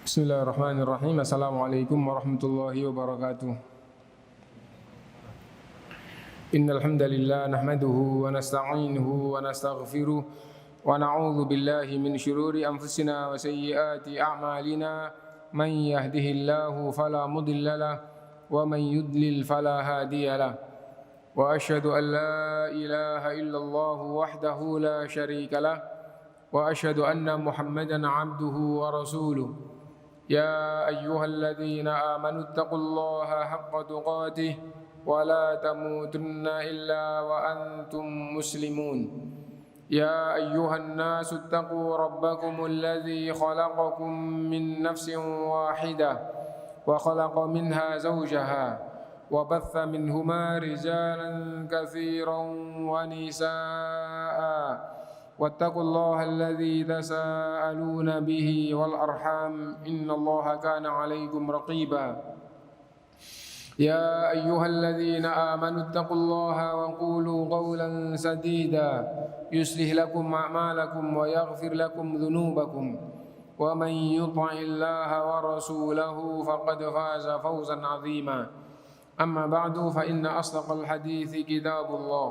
Bismillahirrahmanirrahim. Assalamualaikum warahmatullahi wabarakatuh. Innal hamdalillah nahmaduhu wa nasta'inuhu wa nastaghfiruh wa na'udzu billahi min shururi anfusina wa sayyiati a'malina. Man yahdihillahu fala mudilla lahu wa man yudlil fala hadiya lahu. Wa asyhadu an la ilaha illallah wahdahu la syarika lahu wa asyhadu anna Muhammadan 'abduhu wa rasuluh. يا أيها الذين آمنوا اتقوا الله حق تقاته ولا تموتن إلا وأنتم مسلمون يا أيها الناس اتقوا ربكم الذي خلقكم من نفس واحدة وخلق منها زوجها وبث منهما رجالا كثيرا ونساء واتقوا الله الذي تساءلون به والأرحام إن الله كان عليكم رقيبا يا أيها الذين آمنوا اتقوا الله وقولوا قولا سديدا يصلح لكم أعمالكم ويغفر لكم ذنوبكم ومن يطع الله ورسوله فقد فاز فوزا عظيما أما بعد فإن أصدق الحديث كتاب الله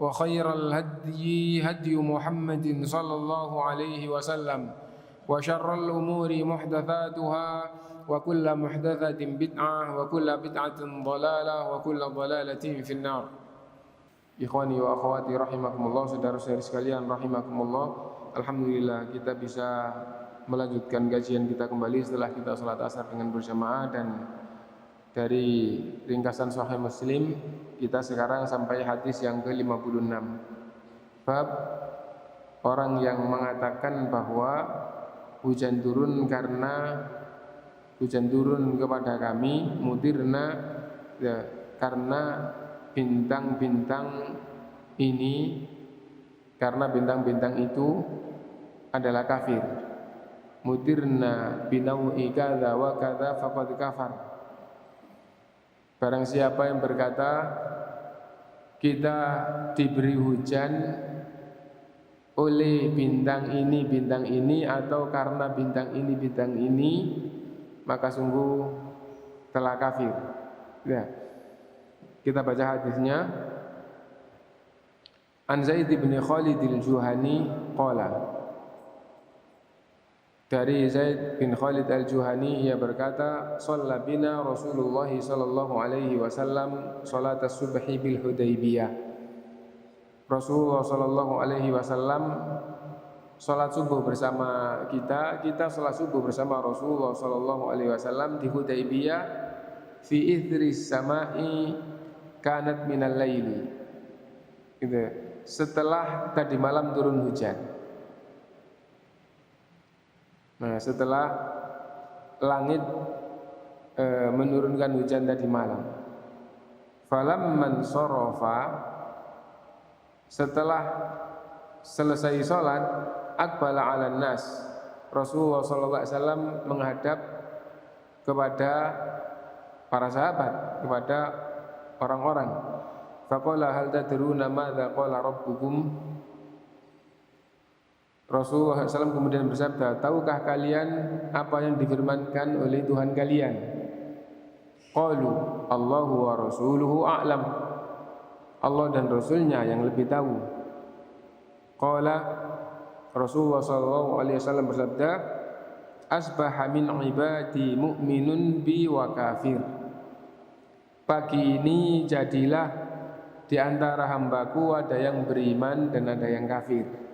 وخير الهدي هدي محمد صلى الله عليه وسلم وشر الأمور محدثاتها وكل محدثة بدعة وكل بدعة ضلالة وكل ضلالة في النار. Ikhwani wa akhwati rahimakumullah, saudara-saudari sekalian rahimakumullah. Alhamdulillah kita bisa melanjutkan kajian kita kembali setelah kita salat asar dengan berjamaah, dan dari ringkasan Sahih Muslim kita sekarang sampai hadis yang ke-56. Bab orang yang mengatakan bahwa hujan turun kepada kami, mutirna ya, karena bintang-bintang ini, karena bintang-bintang itu adalah kafir. Mutirna binawi kadza wa kadza faqad kafar. Barang siapa yang berkata kita diberi hujan oleh bintang ini atau karena bintang ini, maka sungguh telah kafir. Ya. Kita baca hadisnya. An Zaid bin Khalid al-Juhani qala, dari Zaid bin Khalid al-Juhani ia berkata, shalla bina Rasulullah sallallahu alaihi wasallam salat as-subhi bil Hudaybiyah. Rasulullah sallallahu alaihi wasallam salat subuh bersama kita salat subuh bersama Rasulullah sallallahu alaihi wasallam di Hudaybiyah fi ithris samai kanat minal laili. Gitu. Setelah tadi malam turun hujan. Nah, setelah langit menurunkan hujan tadi malam. Falamman sarafa, setelah selesai sholat, aqbala 'alan nas. Rasulullah sallallahu alaihi wasallam menghadap kepada para sahabat, kepada orang-orang. Faqala hal tadruna madza qala rabbukum? Rasulullah SAW kemudian bersabda, tahukah kalian apa yang difirmankan oleh Tuhan kalian? Qalu Allahu wa rasuluhu a'lam. Allah dan Rasulnya yang lebih tahu. Qala, Rasulullah SAW bersabda, asbaha min ibadi mu'minun bi wa kafir. Pagi ini jadilah di antara hambaku ada yang beriman dan ada yang kafir.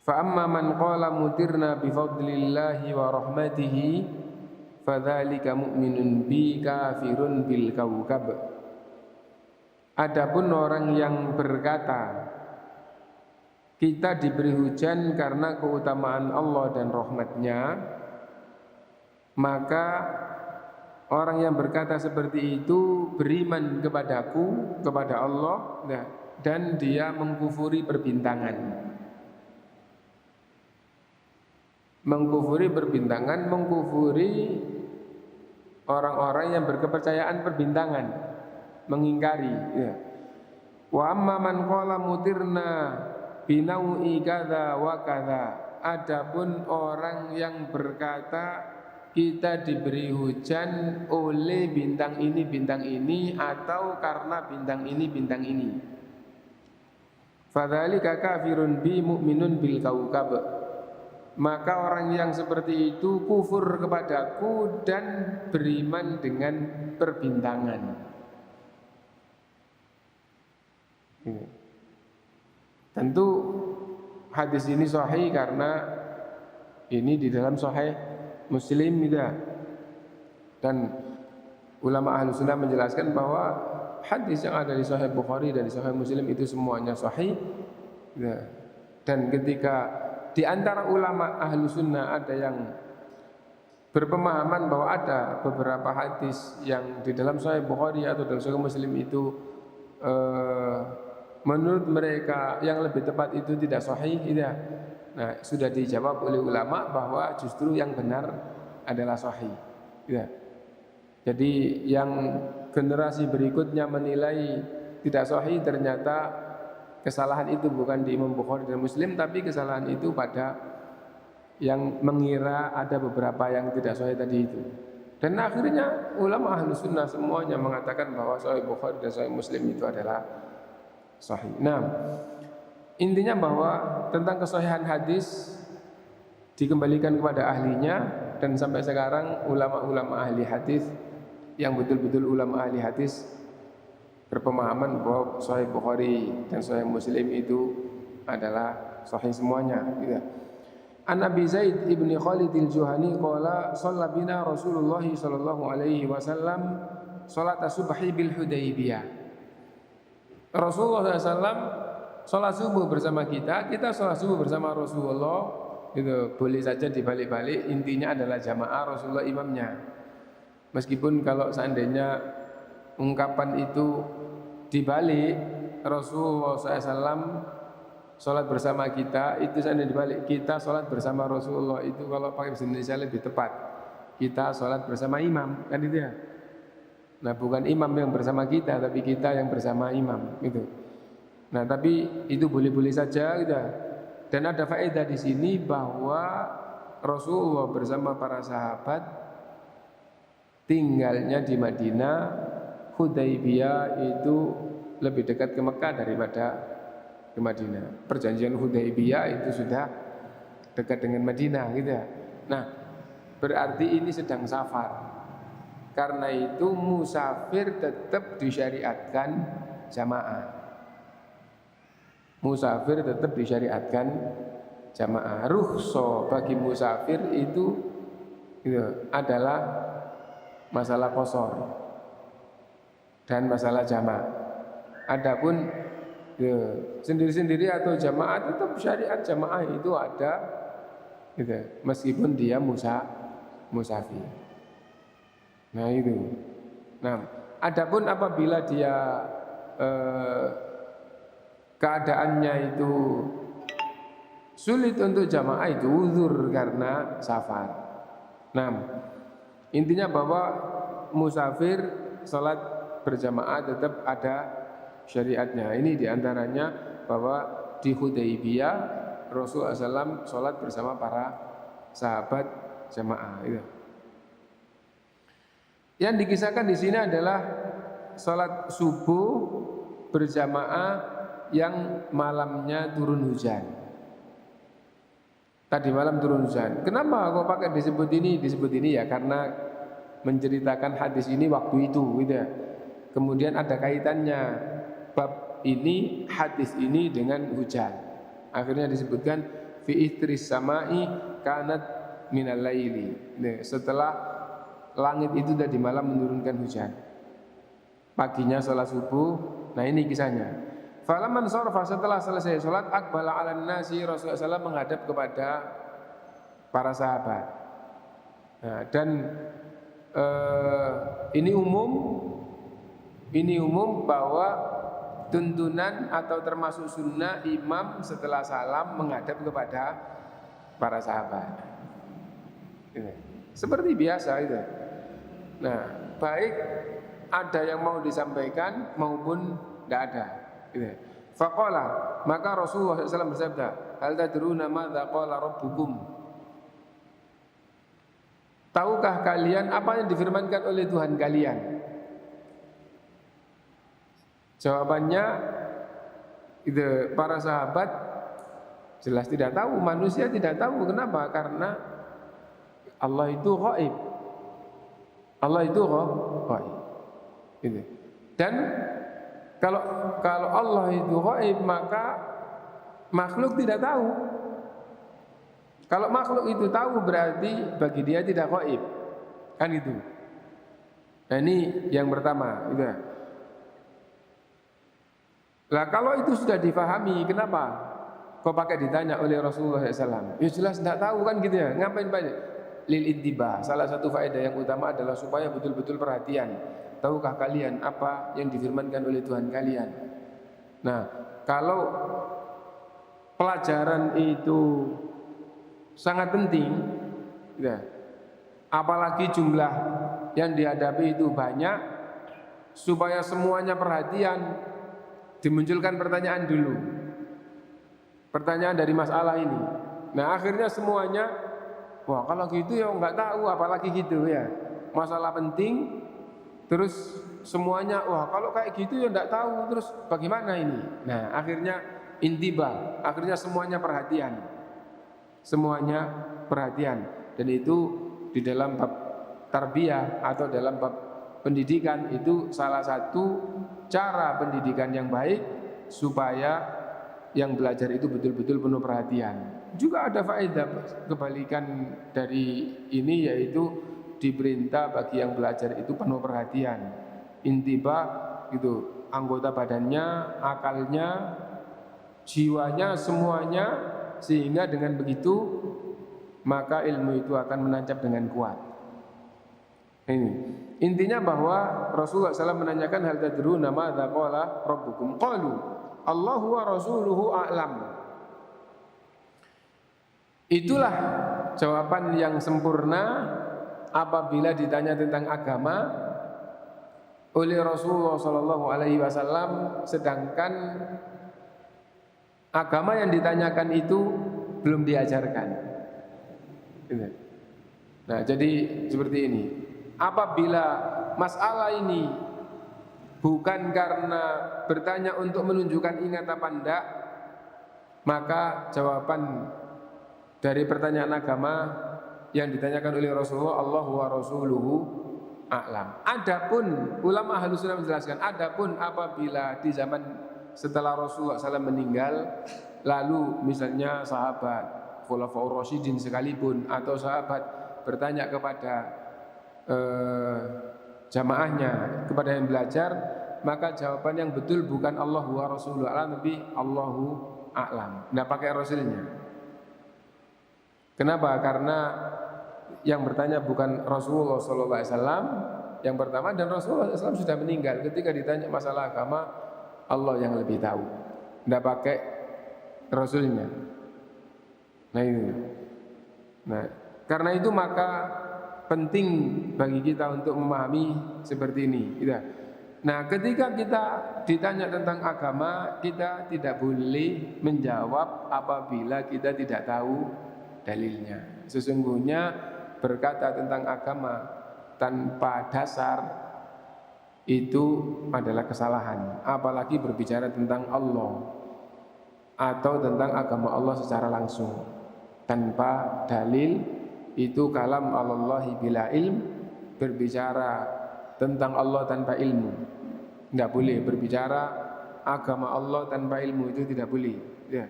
Fa amma man qala mutirna bi fadlillahi wa rahmatihi fadzalika mu'minun bi kafirun bil kaukab. Adapun orang yang berkata kita diberi hujan karena keutamaan Allah dan rahmatnya, maka orang yang berkata seperti itu beriman kepadaku, kepada Allah, dan dia mengkufuri perbintangan. Mengkufuri perbintangan, mengkufuri orang-orang yang berkepercayaan perbintangan, mengingkari. Ya. Wa amma man qala mutirna binaui kadza wa kadza adapun orang yang berkata kita diberi hujan oleh bintang ini atau karena bintang ini. Fadzalika kafirun bi mu'minun bil kaukab. Maka orang yang seperti itu kufur kepadaku dan beriman dengan perbintangan. Tentu hadis ini sahih karena ini di dalam sahih Muslim tidak. Dan ulama ahlu sunnah menjelaskan bahwa hadis yang ada di sahih Bukhari dan di sahih Muslim itu semuanya sahih. Dan ketika di antara ulama ahlu sunnah ada yang berpemahaman bahwa ada beberapa hadis yang di dalam sahih Bukhari atau dalam sahih Muslim itu menurut mereka yang lebih tepat itu tidak sahih, tidak. Nah, sudah dijawab oleh ulama bahwa justru yang benar adalah sahih. Ya. Jadi yang generasi berikutnya menilai tidak sahih, ternyata kesalahan itu bukan di Imam Bukhari dan Muslim, tapi kesalahan itu pada yang mengira ada beberapa yang tidak sahih tadi itu. Dan akhirnya ulama ahlu sunnah semuanya mengatakan bahwa sahih Bukhari dan sahih Muslim itu adalah sahih. Nah, intinya bahwa tentang kesahihan hadis dikembalikan kepada ahlinya, dan sampai sekarang ulama-ulama ahli hadis yang betul-betul ulama ahli hadis berpemahaman bahwa sahih Bukhari dan sahih Muslim itu adalah sahih semuanya, gitu. An Abi Zaid ibni Khalid al-Juhani qala shalla bina Rasulullah sallallahu alaihi wasallam salat subhi bil Hudaybiyah. Rasulullah SAW sholat subuh bersama kita sholat subuh bersama Rasulullah. Itu boleh saja dibalik-balik, intinya adalah jamaah, Rasulullah imamnya. Meskipun kalau seandainya ungkapan itu dibalik, Rasulullah SAW sholat bersama kita, itu seandainya dibalik, kita sholat bersama Rasulullah, itu kalau pakai bahasa Indonesia lebih tepat, kita sholat bersama imam, kan itu ya. Nah, bukan imam yang bersama kita, tapi kita yang bersama imam, gitu. Nah, tapi itu boleh-boleh saja, gitu. Dan ada faedah di sini bahwa Rasulullah bersama para sahabat tinggalnya di Madinah. Hudaybiyah itu lebih dekat ke Mekah daripada ke Madinah. Perjanjian Hudaybiyah itu sudah dekat dengan Madinah, gitu. Nah, berarti ini sedang safar. Karena itu musafir tetap disyariatkan jamaah. Musafir tetap disyariatkan jamaah. Rukhsah bagi musafir itu adalah masalah qashar dan masalah jamaah. Adapun sendiri-sendiri atau jamaah tetap syariat jamaah itu ada, gitu, meskipun dia musafir. Nah itu. Nah, adapun apabila dia keadaannya itu sulit untuk jamaah, itu uzur karena safar. Nah, intinya bahwa musafir sholat berjamaah tetap ada syariatnya. Ini diantaranya bahwa di Hudaybiyah Rasulullah SAW sholat bersama para sahabat jamaah. Itu. Yang dikisahkan di sini adalah sholat subuh berjamaah yang malamnya turun hujan. Tadi malam turun hujan. Kenapa kok pakai disebut ini? Disebut ini ya karena menceritakan hadis ini waktu itu, gitu ya. Kemudian ada kaitannya bab ini, hadis ini dengan hujan. Akhirnya disebutkan fi istris samai kanat minal laili. Setelah langit itu dari malam menurunkan hujan. Paginya sholat subuh. Nah ini kisahnya. Falaman sharfa, setelah selesai sholat, aqbala 'alan nasi, Rasulullah SAW menghadap kepada para sahabat. Nah, dan ini umum bahwa tuntunan atau termasuk sunnah imam setelah salam menghadap kepada para sahabat. Seperti biasa itu. Nah, baik ada yang mau disampaikan maupun tidak ada. Faqala, maka Rasulullah SAW bersabda, hal tadruna madza qala rabbukum? Tahukah kalian apa yang difirmankan oleh Tuhan kalian? Jawabannya itu para sahabat jelas tidak tahu, manusia tidak tahu. Kenapa? Karena Allah itu ghaib. Allah itu ghaib. Gitu. Dan kalau Allah itu ghaib, maka makhluk tidak tahu. Kalau makhluk itu tahu berarti bagi dia tidak ghaib. Kan itu. Nah ini yang pertama, gitu. Lah kalau itu sudah difahami, kenapa kok pakai ditanya oleh Rasulullah SAW? Ya jelas tidak tahu kan gitu ya. Ngapain banyak? Lil intibah. Salah satu faedah yang utama adalah supaya betul-betul perhatian. Tahukah kalian apa yang difirmankan oleh Tuhan kalian? Nah, kalau pelajaran itu sangat penting, ya, apalagi jumlah yang dihadapi itu banyak, supaya semuanya perhatian. Dimunculkan pertanyaan dulu, pertanyaan dari masalah ini. Nah akhirnya semuanya, wah kalau gitu ya nggak tahu, apalagi gitu ya, masalah penting. Terus semuanya, wah kalau kayak gitu ya nggak tahu, terus bagaimana ini? Nah akhirnya intibah, akhirnya semuanya perhatian, semuanya perhatian. Dan itu di dalam bab tarbiyah atau dalam bab pendidikan itu salah satu cara pendidikan yang baik supaya yang belajar itu betul-betul penuh perhatian. Juga ada faedah kebalikan dari ini, yaitu diperintah bagi yang belajar itu penuh perhatian. Intibah itu anggota badannya, akalnya, jiwanya, semuanya, sehingga dengan begitu maka ilmu itu akan menancap dengan kuat. Ini intinya bahwa Rasulullah SAW menanyakan hal tadruna madza qala rabbukum? Qalu Allahu wa rasuluhu a'lam. Itulah jawaban yang sempurna apabila ditanya tentang agama oleh Rasulullah SAW, sedangkan agama yang ditanyakan itu belum diajarkan. Nah, jadi seperti ini. Apabila masalah ini bukan karena bertanya untuk menunjukkan ingat apa enggak, maka jawaban dari pertanyaan agama yang ditanyakan oleh Rasulullah, Allah wa rasuluhu a'lam. Adapun ulama Ahlus Sunnah menjelaskan, adapun apabila di zaman setelah Rasulullah SAW meninggal, lalu misalnya sahabat Khulafaur Rasyidin sekalipun atau sahabat bertanya kepada jamaahnya, kepada yang belajar, maka jawaban yang betul bukan Allah wa rasuluhu a'lam, tapi Allahu a'lam. Nah pakai rasulnya. Kenapa? Karena yang bertanya bukan Rasulullah SAW yang pertama, dan Rasulullah SAW sudah meninggal. Ketika ditanya masalah agama, Allah yang lebih tahu. Tidak pakai rasulnya. Nah ini. Nah karena itu maka penting bagi kita untuk memahami seperti ini. Nah, ketika kita ditanya tentang agama, kita tidak boleh menjawab apabila kita tidak tahu dalilnya. Sesungguhnya berkata tentang agama tanpa dasar itu adalah kesalahan. Apalagi berbicara tentang Allah atau tentang agama Allah secara langsung tanpa dalil, itu kalam Allahi bila ilm, berbicara tentang Allah tanpa ilmu. Tidak boleh berbicara agama Allah tanpa ilmu, itu tidak boleh. Ya.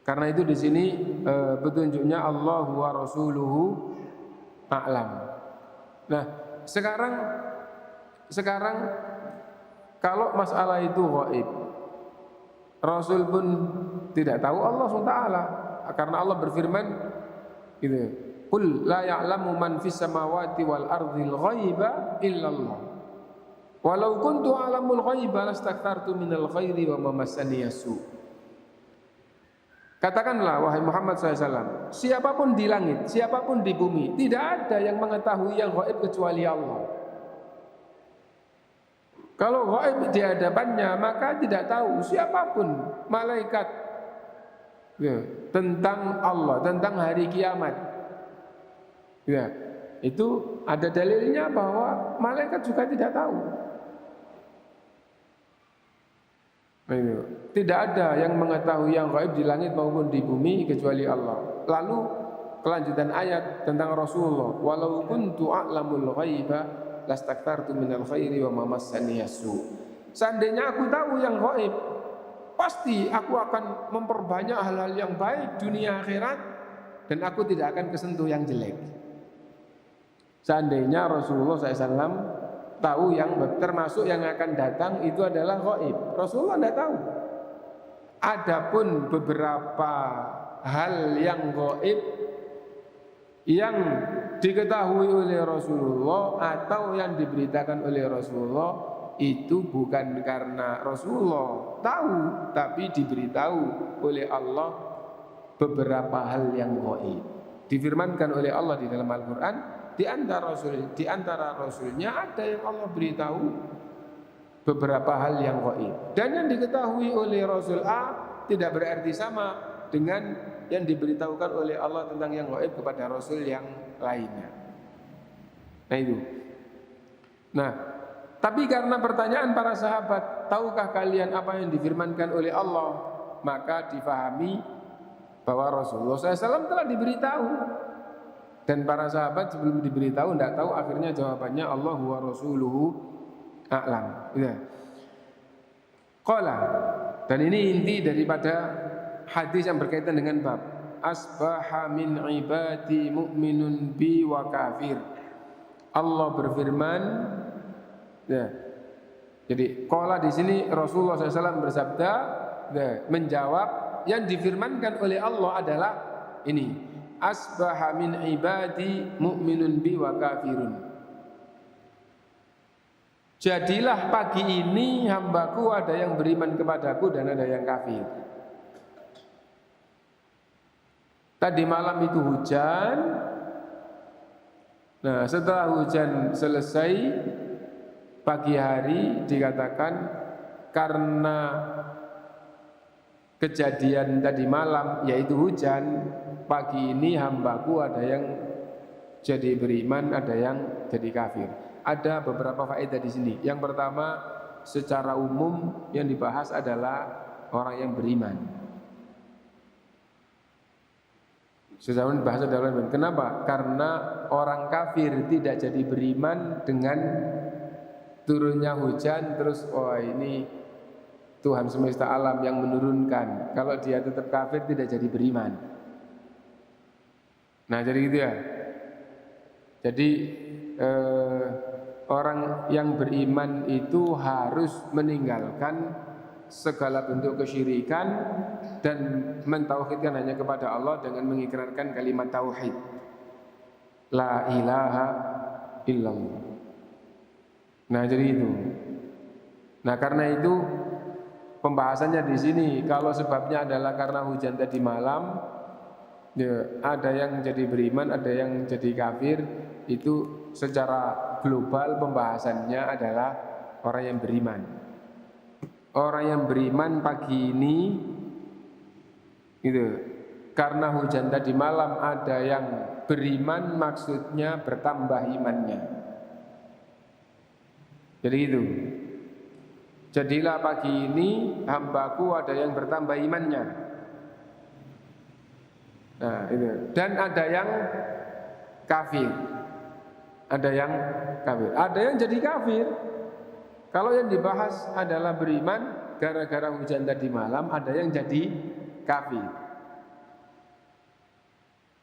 Karena itu di sini petunjuknya Allahu wa rasuluhu a'lam. Nah, sekarang kalau masalah itu ghaib, Rasul pun tidak tahu, Allah SWT, karena Allah berfirman gitu. Qul la ya'lamu man fis samawati wal ardhil ghaiba illallah. Walau kuntu a'lamul ghaiba lastakthartu minal khairi wa ma massani yasu. Katakanlah wahai Muhammad SAW, siapapun di langit, siapapun di bumi, tidak ada yang mengetahui yang ghaib kecuali Allah. Kalau ghaib di hadapannya, maka tidak tahu siapapun, malaikat, Ya, tentang Allah, tentang hari kiamat. Ya, itu ada dalilnya bahwa malaikat juga tidak tahu. Nah, itu. Tidak ada yang mengetahui yang gaib di langit maupun di bumi kecuali Allah. Lalu kelanjutan ayat tentang Rasulullah, walau kuntu a'lamul ghaiba lastakthartu minal khairi wa ma massani yasu. Seandainya aku tahu yang gaib, pasti aku akan memperbanyak hal-hal yang baik dunia akhirat dan aku tidak akan kesentuh yang jelek. Seandainya Rasulullah SAW tahu yang termasuk yang akan datang itu adalah gaib, Rasulullah tidak tahu. Adapun beberapa hal yang gaib yang diketahui oleh Rasulullah atau yang diberitakan oleh Rasulullah, itu bukan karena Rasulullah tahu, tapi diberitahu oleh Allah beberapa hal yang gaib. Difirmankan oleh Allah di dalam Al-Quran, di antara Rasulnya ada yang Allah beritahu beberapa hal yang gaib. Dan yang diketahui oleh Rasul A tidak berarti sama dengan yang diberitahukan oleh Allah tentang yang gaib kepada Rasul yang lainnya. Nah itu. Nah, tapi karena pertanyaan para sahabat, tahukah kalian apa yang difirmankan oleh Allah? Maka difahami bahwa Rasulullah SAW telah diberitahu. Dan para sahabat sebelum diberitahu tidak tahu, akhirnya jawabannya Allahu wa rasuluhu a'lam. Ya. Qala, dan ini inti daripada hadis yang berkaitan dengan bab asbaha min ibadi mu'minun bi wa kafir. Allah berfirman, ya. Jadi qala di sini Rasulullah SAW bersabda, ya, menjawab yang difirmankan oleh Allah adalah ini, asbaha min ibadi mu'minun bi wa kafirun. Jadilah pagi ini hambaku ada yang beriman kepadaku dan ada yang kafir. Tadi malam itu hujan. Nah, setelah hujan selesai, pagi hari dikatakan karena kejadian tadi malam yaitu hujan, pagi ini hambaku ada yang jadi beriman, ada yang jadi kafir. Ada beberapa faedah di sini. Yang pertama, secara umum yang dibahas adalah orang yang beriman. Secara umum dibahas adalah beriman. Kenapa? Karena orang kafir tidak jadi beriman dengan turunnya hujan, terus ini Tuhan semesta alam yang menurunkan. Kalau dia tetap kafir tidak jadi beriman. Nah, jadi gitu ya. Jadi orang yang beriman itu harus meninggalkan segala bentuk kesyirikan dan mentauhidkan hanya kepada Allah dengan mengikrarkan kalimat tauhid. La ilaha illallah. Nah, jadi itu. Nah, karena itu pembahasannya di sini, kalau sebabnya adalah karena hujan tadi malam, ya, ada yang jadi beriman, ada yang jadi kafir, itu secara global pembahasannya adalah orang yang beriman. Orang yang beriman pagi ini gitu. Karena hujan tadi malam ada yang beriman, maksudnya bertambah imannya. Jadi itu. Jadilah pagi ini hambaku ada yang bertambah imannya. Nah, itu. Dan ada yang kafir. Ada yang kafir. Ada yang jadi kafir. Kalau yang dibahas adalah beriman gara-gara hujan tadi malam, ada yang jadi kafir.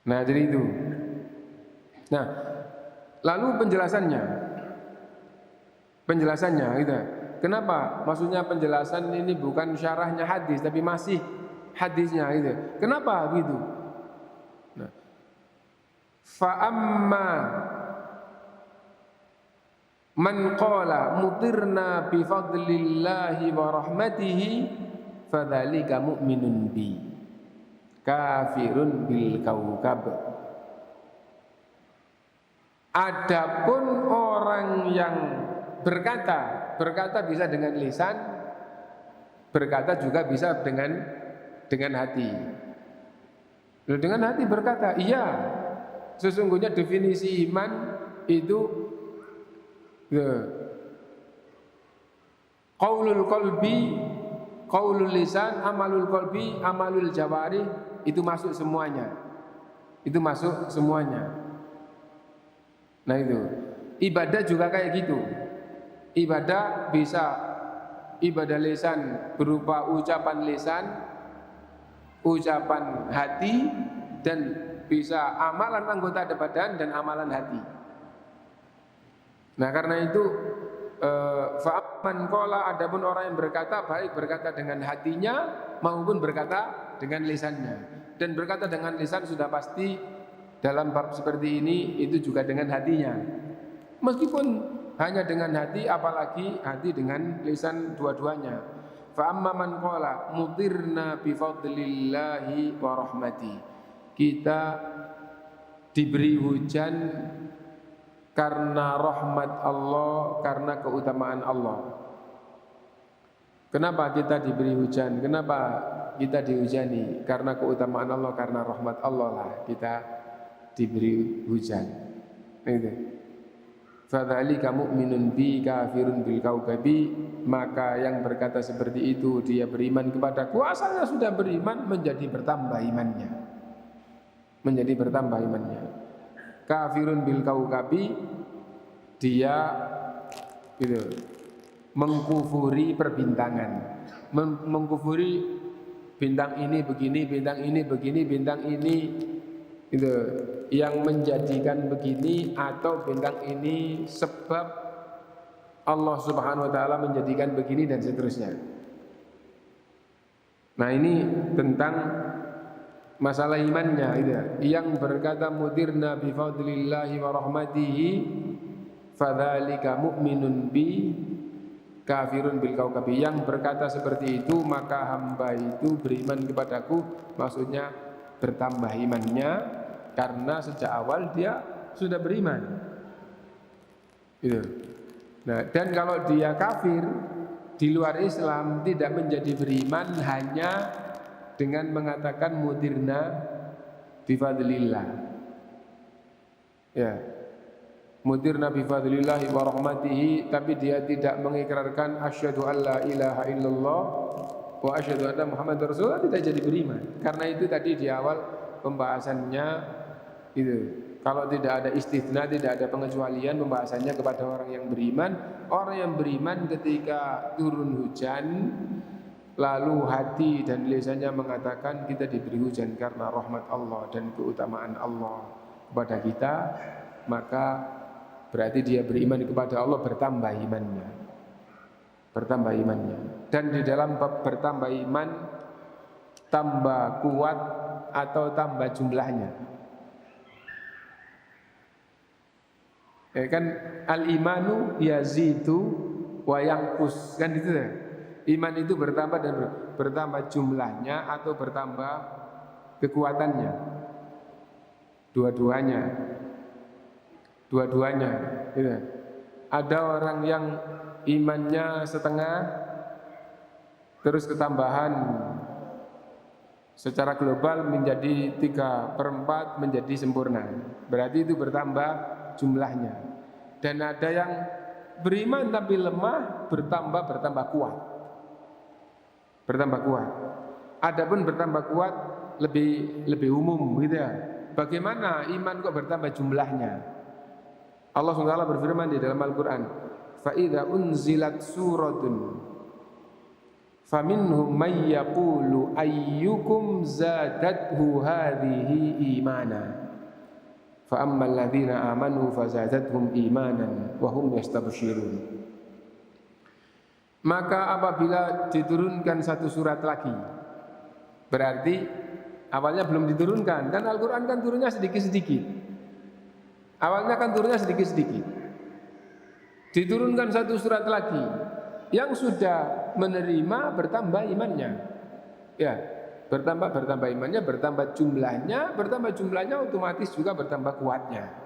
Nah, jadi itu. Nah, lalu penjelasannya gitu. Kenapa? Maksudnya penjelasan ini bukan syarahnya hadis, tapi masih hadisnya gitu. Kenapa gitu? Nah, fa'amma man qala mutirna bi fadlillahi wa rahmatihi fadzalika mu'minun bi kafirun bil kaukab. Adapun orang yang berkata bisa dengan lisan, berkata juga bisa dengan hati. Dengan hati berkata, iya, sesungguhnya definisi iman itu qaulul qalbi, qaulul lisan, amalul qalbi, amalul jawari, itu masuk semuanya. Itu masuk semuanya. Nah itu. Ibadah juga kayak gitu. Ibadah bisa ibadah lisan berupa ucapan lisan, ucapan hati, dan bisa amalan anggota badan dan amalan hati. Nah karena itu fa'aman qala, adapun orang yang berkata, baik berkata dengan hatinya maupun berkata dengan lisannya. Dan berkata dengan lisan sudah pasti dalam bab seperti ini itu juga dengan hatinya. Meskipun hanya dengan hati, apalagi hati dengan lisan, dua-duanya. Fa'amma man qala mutirna bi fadlillahi wa rahmati, kita diberi hujan karena rahmat Allah, karena keutamaan Allah. Kenapa kita diberi hujan? Kenapa kita dihujani? Karena keutamaan Allah, karena rahmat Allah lah kita diberi hujan. Itu. Fadzalika mu'minun bi kafirun bil kaukabi, maka yang berkata seperti itu dia beriman kepadaku, asalnya sudah beriman, menjadi bertambah imannya. Menjadi bertambah imannya. Kafirun bil kaukabi, dia gitu, mengkufuri perbintangan, mengkufuri bintang ini begini, bintang ini begini, bintang ini itu yang menjadikan begini, atau bintang ini sebab Allah Subhanahu wa taala menjadikan begini, dan seterusnya. Nah ini tentang masalah imannya itu. Yang berkata mudirna bi fadlillahi wa rahmatihi fadzalika mu'minun bi kafirun bil kaukabi, yang berkata seperti itu maka hamba itu beriman kepadaku, maksudnya bertambah imannya karena sejak awal dia sudah beriman. Gitu. Nah, dan kalau dia kafir di luar Islam, tidak menjadi beriman hanya dengan mengatakan mudirna bifadlillah. Ya. Mudirna bifadlillah wa rahmatihi, tapi dia tidak mengikrarkan asyhadu alla ilaha illallah wa asyhadu anna Muhammadar Rasulullah, tidak jadi beriman. Karena itu tadi di awal pembahasannya itu, kalau tidak ada istitsna, tidak ada pengecualian, pembahasannya kepada orang yang beriman. Orang yang beriman ketika turun hujan, lalu hati dan lisannya mengatakan kita diberi hujan karena rahmat Allah dan keutamaan Allah kepada kita, maka berarti dia beriman kepada Allah, bertambah imannya. Bertambah imannya. Dan di dalam bertambah iman, tambah kuat atau tambah jumlahnya. Kan al-imanu yazidu wa yanqus, kan itu ya. Iman itu bertambah dan bertambah jumlahnya atau bertambah kekuatannya. Dua-duanya. Dua-duanya. Gitu. Ada orang yang imannya setengah, terus ketambahan secara global menjadi 3/4 menjadi sempurna. Berarti itu bertambah jumlahnya. Dan ada yang beriman tapi lemah, bertambah kuat. Bertambah kuat. Adapun bertambah kuat lebih umum gitu ya. Bagaimana iman kok bertambah jumlahnya? Allah SWT berfirman di dalam Al-Qur'an, fa idza unzilat suratun faminhum may yaqulu ayyukum zadathu hadhihi imana fa ammal ladzina amanu fazadathum imanan wa hum yastabshirun. Maka apabila diturunkan satu surat lagi, berarti awalnya belum diturunkan, kan Al-Qur'an kan turunnya sedikit-sedikit. Awalnya kan turunnya sedikit-sedikit. Diturunkan satu surat lagi, yang sudah menerima bertambah imannya. Ya, bertambah imannya, bertambah jumlahnya otomatis juga bertambah kuatnya.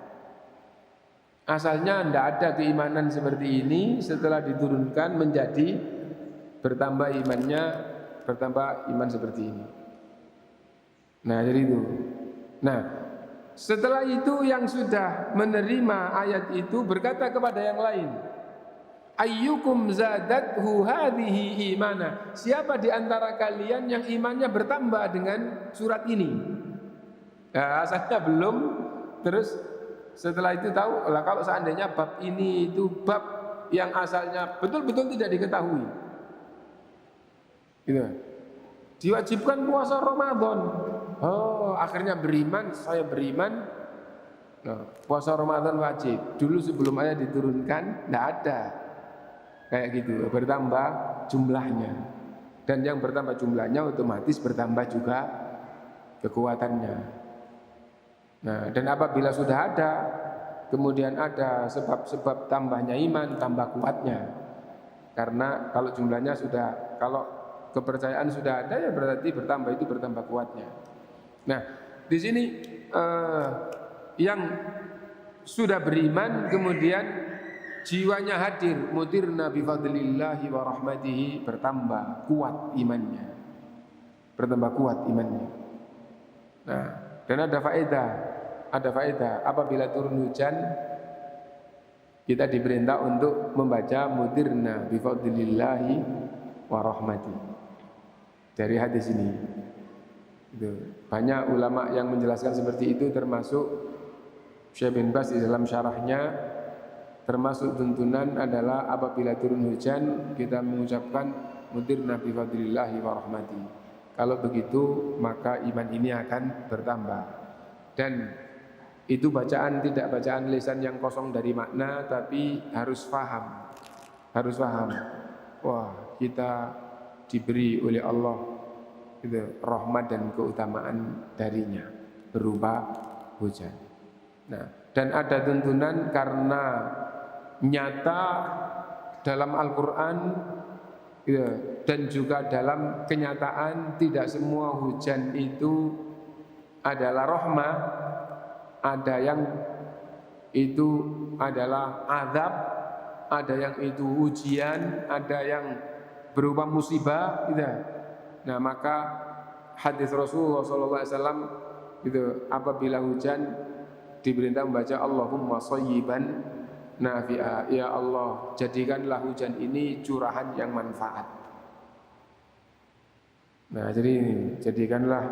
Asalnya tidak ada keimanan seperti ini, setelah diturunkan menjadi bertambah imannya, bertambah iman seperti ini. Nah, jadi itu. Nah, setelah itu yang sudah menerima ayat itu berkata kepada yang lain, ayyukum zadathu hadhihi imana. Siapa di antara kalian yang imannya bertambah dengan surat ini? Nah, asalnya belum, terus setelah itu tahu lah kalau seandainya bab ini itu bab yang asalnya betul-betul tidak diketahui. Gitu. Diwajibkan puasa Ramadan. Oh, akhirnya beriman, saya beriman. Nah, puasa Ramadan wajib. Dulu sebelum ayat diturunkan tidak ada. Kayak gitu, bertambah jumlahnya. Dan yang bertambah jumlahnya otomatis bertambah juga kekuatannya. Nah, dan apabila sudah ada, kemudian ada sebab-sebab tambahnya iman, tambah kuatnya. Karena kalau jumlahnya sudah, kalau kepercayaan sudah ada, ya berarti bertambah itu bertambah kuatnya. Nah, di sini yang sudah beriman kemudian jiwanya hadir, mutirna bi fadlillahi wa rahmatihi, bertambah kuat imannya. Bertambah kuat imannya. Nah, dan ada faedah apabila turun hujan kita diperintah untuk membaca mutirna bi fadlillahi wa rahmatihi. Dari hadis ini. Itu. Banyak ulama yang menjelaskan seperti itu, termasuk Syekh bin Baz di dalam syarahnya, termasuk tuntunan adalah apabila turun hujan kita mengucapkan mutirna bi fadlillahi wa rahmatihi. Kalau begitu maka iman ini akan bertambah. Dan itu bacaan, tidak bacaan lisan yang kosong dari makna, tapi harus faham. Harus faham. Wah, kita diberi oleh Allah itu rahmat dan keutamaan darinya berupa hujan. Nah, dan ada tuntunan karena nyata dalam Al-Quran ya, dan juga dalam kenyataan tidak semua hujan itu adalah rahmah. Ada yang itu adalah azab, ada yang itu ujian, ada yang berupa musibah gitu. Nah, maka hadis Rasulullah SAW gitu, apabila hujan diperintah membaca Allahumma shayyiban nafi'a, ya Allah jadikanlah hujan ini curahan yang manfaat. Nah, jadi jadikanlah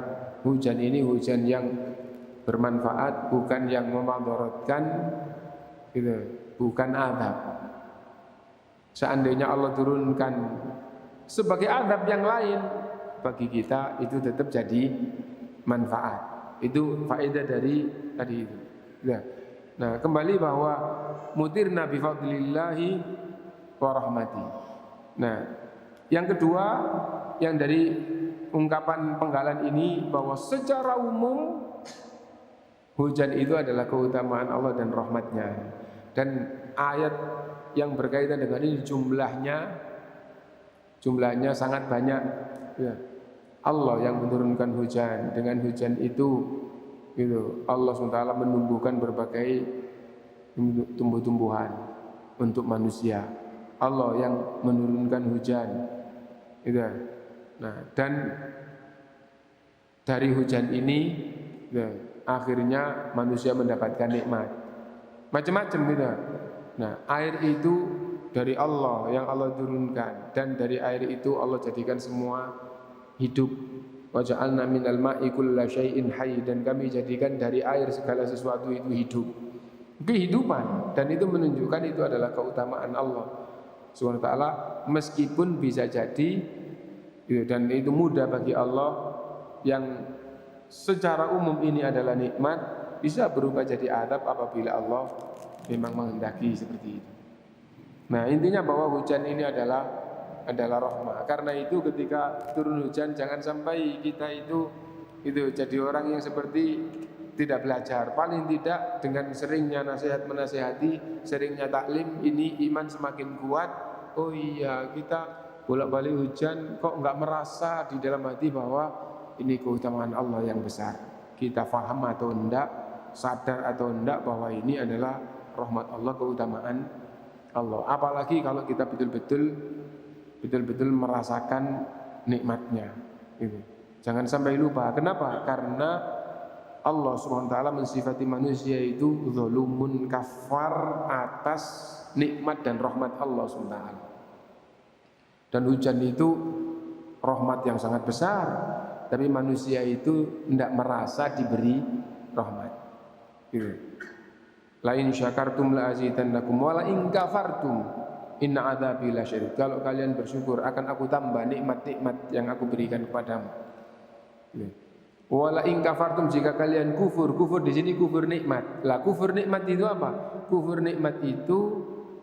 hujan ini hujan yang bermanfaat, bukan yang memudaratkan gitu, bukan azab. Seandainya Allah turunkan sebagai azab yang lain, bagi kita itu tetap jadi manfaat. Itu faedah dari tadi itu. Nah, kembali bahwa mutirna bi fadlillahi wa rahmati. Nah, yang kedua yang dari ungkapan penggalan ini bahwa secara umum hujan itu adalah keutamaan Allah dan rahmatnya. Dan ayat yang berkaitan dengan ini jumlahnya sangat banyak ya. Allah yang menurunkan hujan. Dengan hujan itu gitu, Allah SWT menumbuhkan berbagai tumbuh-tumbuhan untuk manusia. Allah yang menurunkan hujan gitu. Nah, dan dari hujan ini gitu, akhirnya manusia mendapatkan nikmat macam-macam gitu. Nah, air itu dari Allah yang Allah turunkan, dan dari air itu Allah jadikan semua hidup. Wa ja'alna minal ma'i kulla syai'in hayy, dan kami jadikan dari air segala sesuatu itu hidup. Kehidupan, dan itu menunjukkan itu adalah keutamaan Allah Subhanahu wa taala, meskipun bisa jadi gitu, dan itu mudah bagi Allah yang secara umum ini adalah nikmat, bisa berubah jadi adab apabila Allah memang menghendaki seperti itu. Nah, intinya bahwa hujan ini adalah rahmah. Karena itu ketika turun hujan jangan sampai kita itu jadi orang yang seperti tidak belajar. Paling tidak dengan seringnya nasihat menasihati, seringnya taklim, ini iman semakin kuat. Oh iya, kita bolak-balik hujan kok enggak merasa di dalam hati bahwa ini keutamaan Allah yang besar. Kita faham atau enggak, sadar atau enggak bahwa ini adalah rahmat Allah, keutamaan Allah. Apalagi kalau kita betul-betul merasakan nikmatnya gitu. Jangan sampai lupa. Kenapa? Karena Allah SWT mensifati manusia itu zalumun kafar atas nikmat dan rahmat Allah SWT. Dan hujan itu rahmat yang sangat besar, tapi manusia itu tidak merasa diberi rahmat. Gitu. La in syakartum la azidannakum wa la in kafartum inna adzabi lasyadid. Kalau kalian bersyukur akan aku tambah nikmat-nikmat yang aku berikan kepadamu. Gitu. Wa la in kafartum, jika kalian kufur di sini kufur nikmat. Lah kufur nikmat itu apa? Kufur nikmat itu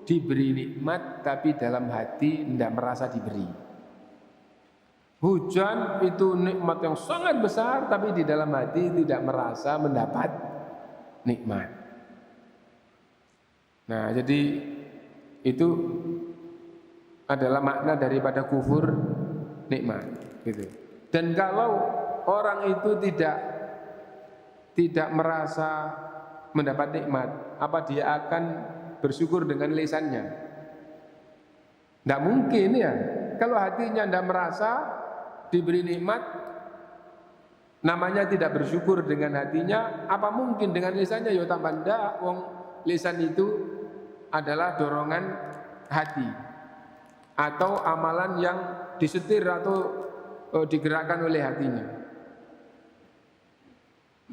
diberi nikmat tapi dalam hati tidak merasa diberi. Hujan itu nikmat yang sangat besar tapi di dalam hati tidak merasa mendapat nikmat. Nah, jadi itu adalah makna daripada kufur nikmat, gitu. Dan kalau orang itu tidak merasa mendapat nikmat, apa dia akan bersyukur dengan lisannya? Tidak mungkin ya. Kalau hatinya tidak merasa diberi nikmat, namanya tidak bersyukur dengan hatinya, apa mungkin dengan lisannya? Ya tambah ndak, wong lisan itu adalah dorongan hati atau amalan yang disetir atau digerakkan oleh hatinya.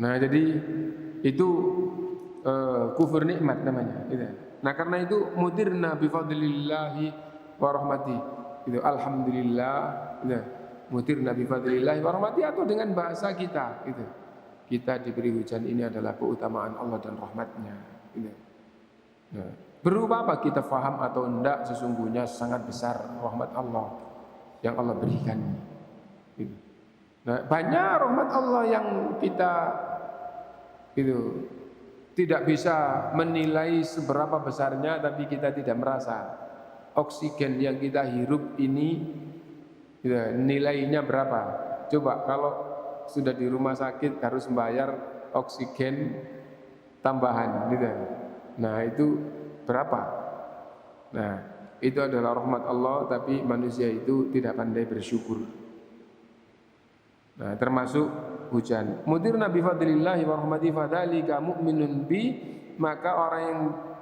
Nah, jadi itu kufur nikmat namanya. Gitu. Nah, karena itu mutirna bifadlillahi wa rahmati. Itu alhamdulillah. Gitu. Mutirna bifadlillahi wa rahmati, atau dengan bahasa kita. Gitu. Kita diberi hujan ini adalah keutamaan Allah dan rahmatnya. Gitu. Nah, berupa apa kita faham atau enggak, sesungguhnya sangat besar rahmat Allah yang Allah berikan. Gitu. Nah, banyak rahmat Allah yang kita gitu tidak bisa menilai seberapa besarnya, tapi kita tidak merasa. Oksigen yang kita hirup ini gitu, nilainya berapa? Coba kalau sudah di rumah sakit harus membayar oksigen tambahan gitu. Nah, itu berapa? Nah, itu adalah rahmat Allah, tapi manusia itu tidak pandai bersyukur. Nah, termasuk hujan. Mutirna bi fadlillahi wa rahmati fadzalika mu'minun bi, maka orang yang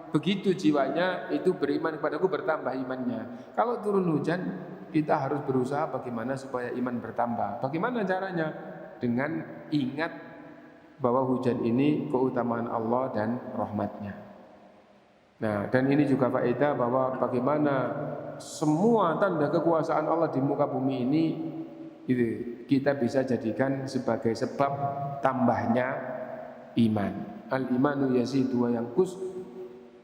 begitu jiwanya itu beriman kepadaku, bertambah imannya. Kalau turun hujan, kita harus berusaha bagaimana supaya iman bertambah. Bagaimana caranya? Dengan ingat bahwa hujan ini keutamaan Allah dan rahmatnya. Nah, dan ini juga faedah bahwa bagaimana semua tanda kekuasaan Allah di muka bumi ini itu kita bisa jadikan sebagai sebab tambahnya iman. Al-imanu yazidu wa yanqus.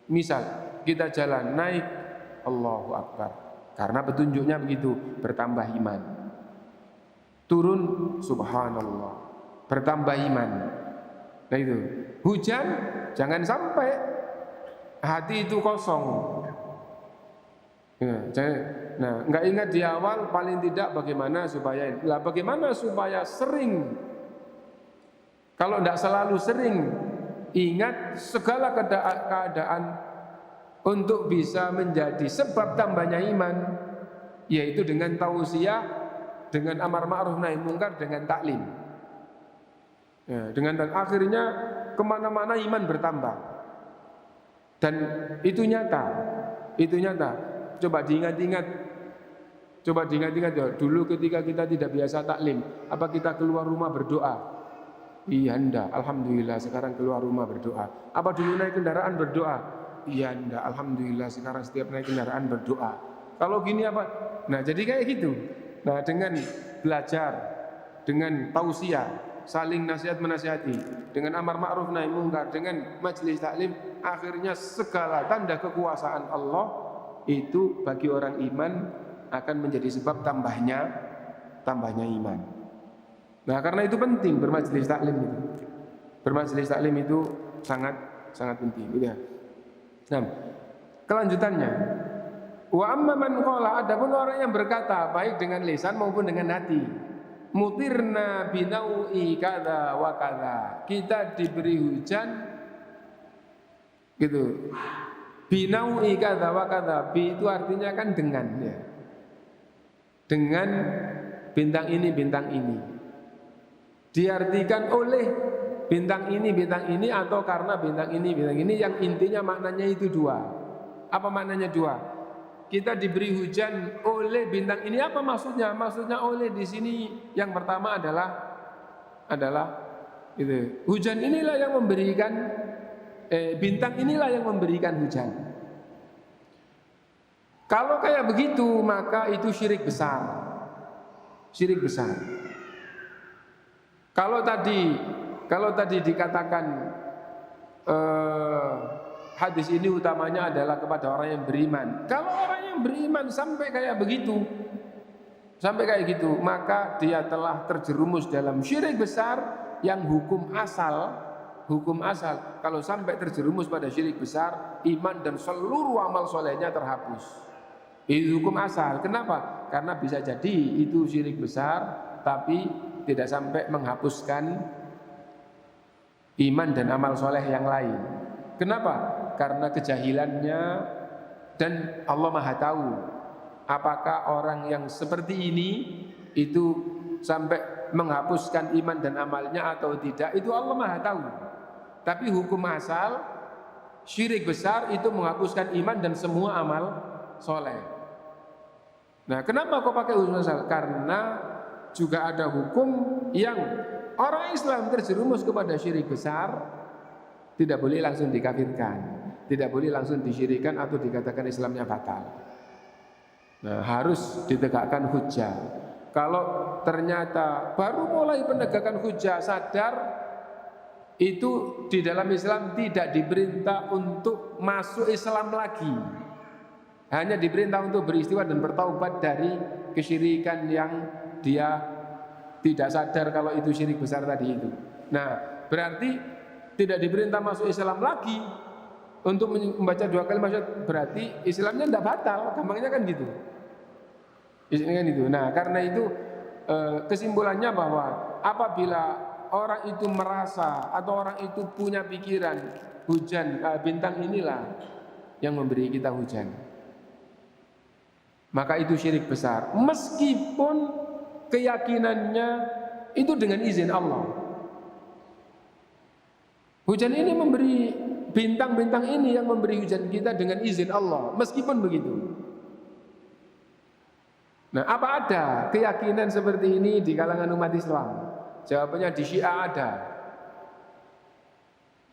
Misal kita jalan naik, Allahu Akbar, karena petunjuknya begitu, bertambah iman. Turun, subhanallah, bertambah iman. Nah itu, hujan jangan sampai hati itu kosong. Nah, nggak ingat di awal, paling tidak bagaimana supaya sering. Kalau tidak selalu sering, ingat segala keadaan untuk bisa menjadi sebab tambahnya iman, yaitu dengan tausiah, dengan amar ma'ruf nahi munkar, dengan taklim. Ya, dan akhirnya kemana-mana iman bertambah. Dan itu nyata. Coba diingat-ingat ya, dulu ketika kita tidak biasa taklim, apa kita keluar rumah berdoa? Iya ndak, alhamdulillah sekarang keluar rumah berdoa. Apa dulu naik kendaraan berdoa? Iya ndak, alhamdulillah sekarang setiap naik kendaraan berdoa. Kalau gini apa? Nah, jadi kayak gitu. Nah, dengan belajar, dengan tausiah, saling nasihat menasihati, dengan amar ma'ruf nahi munkar, dengan majelis taklim, akhirnya segala tanda kekuasaan Allah itu bagi orang iman akan menjadi sebab tambahnya iman. Nah, karena itu penting bermajelis taklim itu. Bermajelis taklim itu sangat penting. Udah. Nah, kelanjutannya, wa amma man qala, adapun orang yang berkata baik dengan lisan maupun dengan hati, mutirna binau'i kadza wa kadza, kita diberi hujan gitu. Binau'i kadza wa kadza, bi itu artinya kan dengan, ya. Dengan bintang ini. diartikan oleh bintang ini atau karena bintang ini yang intinya maknanya itu dua. Apa maknanya dua? Kita diberi hujan oleh bintang ini, apa maksudnya? Maksudnya oleh di sini yang pertama adalah itu. Hujan inilah yang memberikan bintang inilah yang memberikan hujan. Kalau kayak begitu maka itu syirik besar. Syirik besar. Kalau tadi dikatakan hadis ini utamanya adalah kepada orang yang beriman. Kalau orang yang beriman sampai kayak gitu, maka dia telah terjerumus dalam syirik besar yang hukum asal. Kalau sampai terjerumus pada syirik besar, iman dan seluruh amal solehnya terhapus. Itu hukum asal. Kenapa? Karena bisa jadi itu syirik besar, tapi tidak sampai menghapuskan iman dan amal soleh yang lain. Kenapa? Karena kejahilannya, dan Allah Maha tahu apakah orang yang seperti ini itu sampai menghapuskan iman dan amalnya atau tidak, itu Allah Maha tahu. Tapi hukum asal syirik besar itu menghapuskan iman dan semua amal soleh. Nah, kenapa kok pakai hukum asal? Karena juga ada hukum yang orang Islam terjerumus kepada syirik besar tidak boleh langsung dikafirkan, tidak boleh langsung disyirikan atau dikatakan Islamnya batal. Nah, harus ditegakkan hujjah. Kalau ternyata baru mulai penegakan hujjah sadar itu di dalam Islam tidak diperintah untuk masuk Islam lagi, hanya diperintah untuk beristighfar dan bertaubat dari kesyirikan yang dia tidak sadar kalau itu syirik besar tadi itu. Nah, berarti tidak diperintah masuk Islam lagi untuk membaca 2 kalimat syahadat, berarti Islamnya tidak batal, gampangnya kan gitu. Nah, karena itu kesimpulannya bahwa apabila orang itu merasa atau orang itu punya pikiran hujan, bintang inilah yang memberi kita hujan, maka itu syirik besar, meskipun keyakinannya itu dengan izin Allah. Hujan ini memberi, bintang-bintang ini yang memberi hujan kita dengan izin Allah, meskipun begitu. Nah, apa ada keyakinan seperti ini di kalangan umat Islam? Jawabannya di Syiah ada.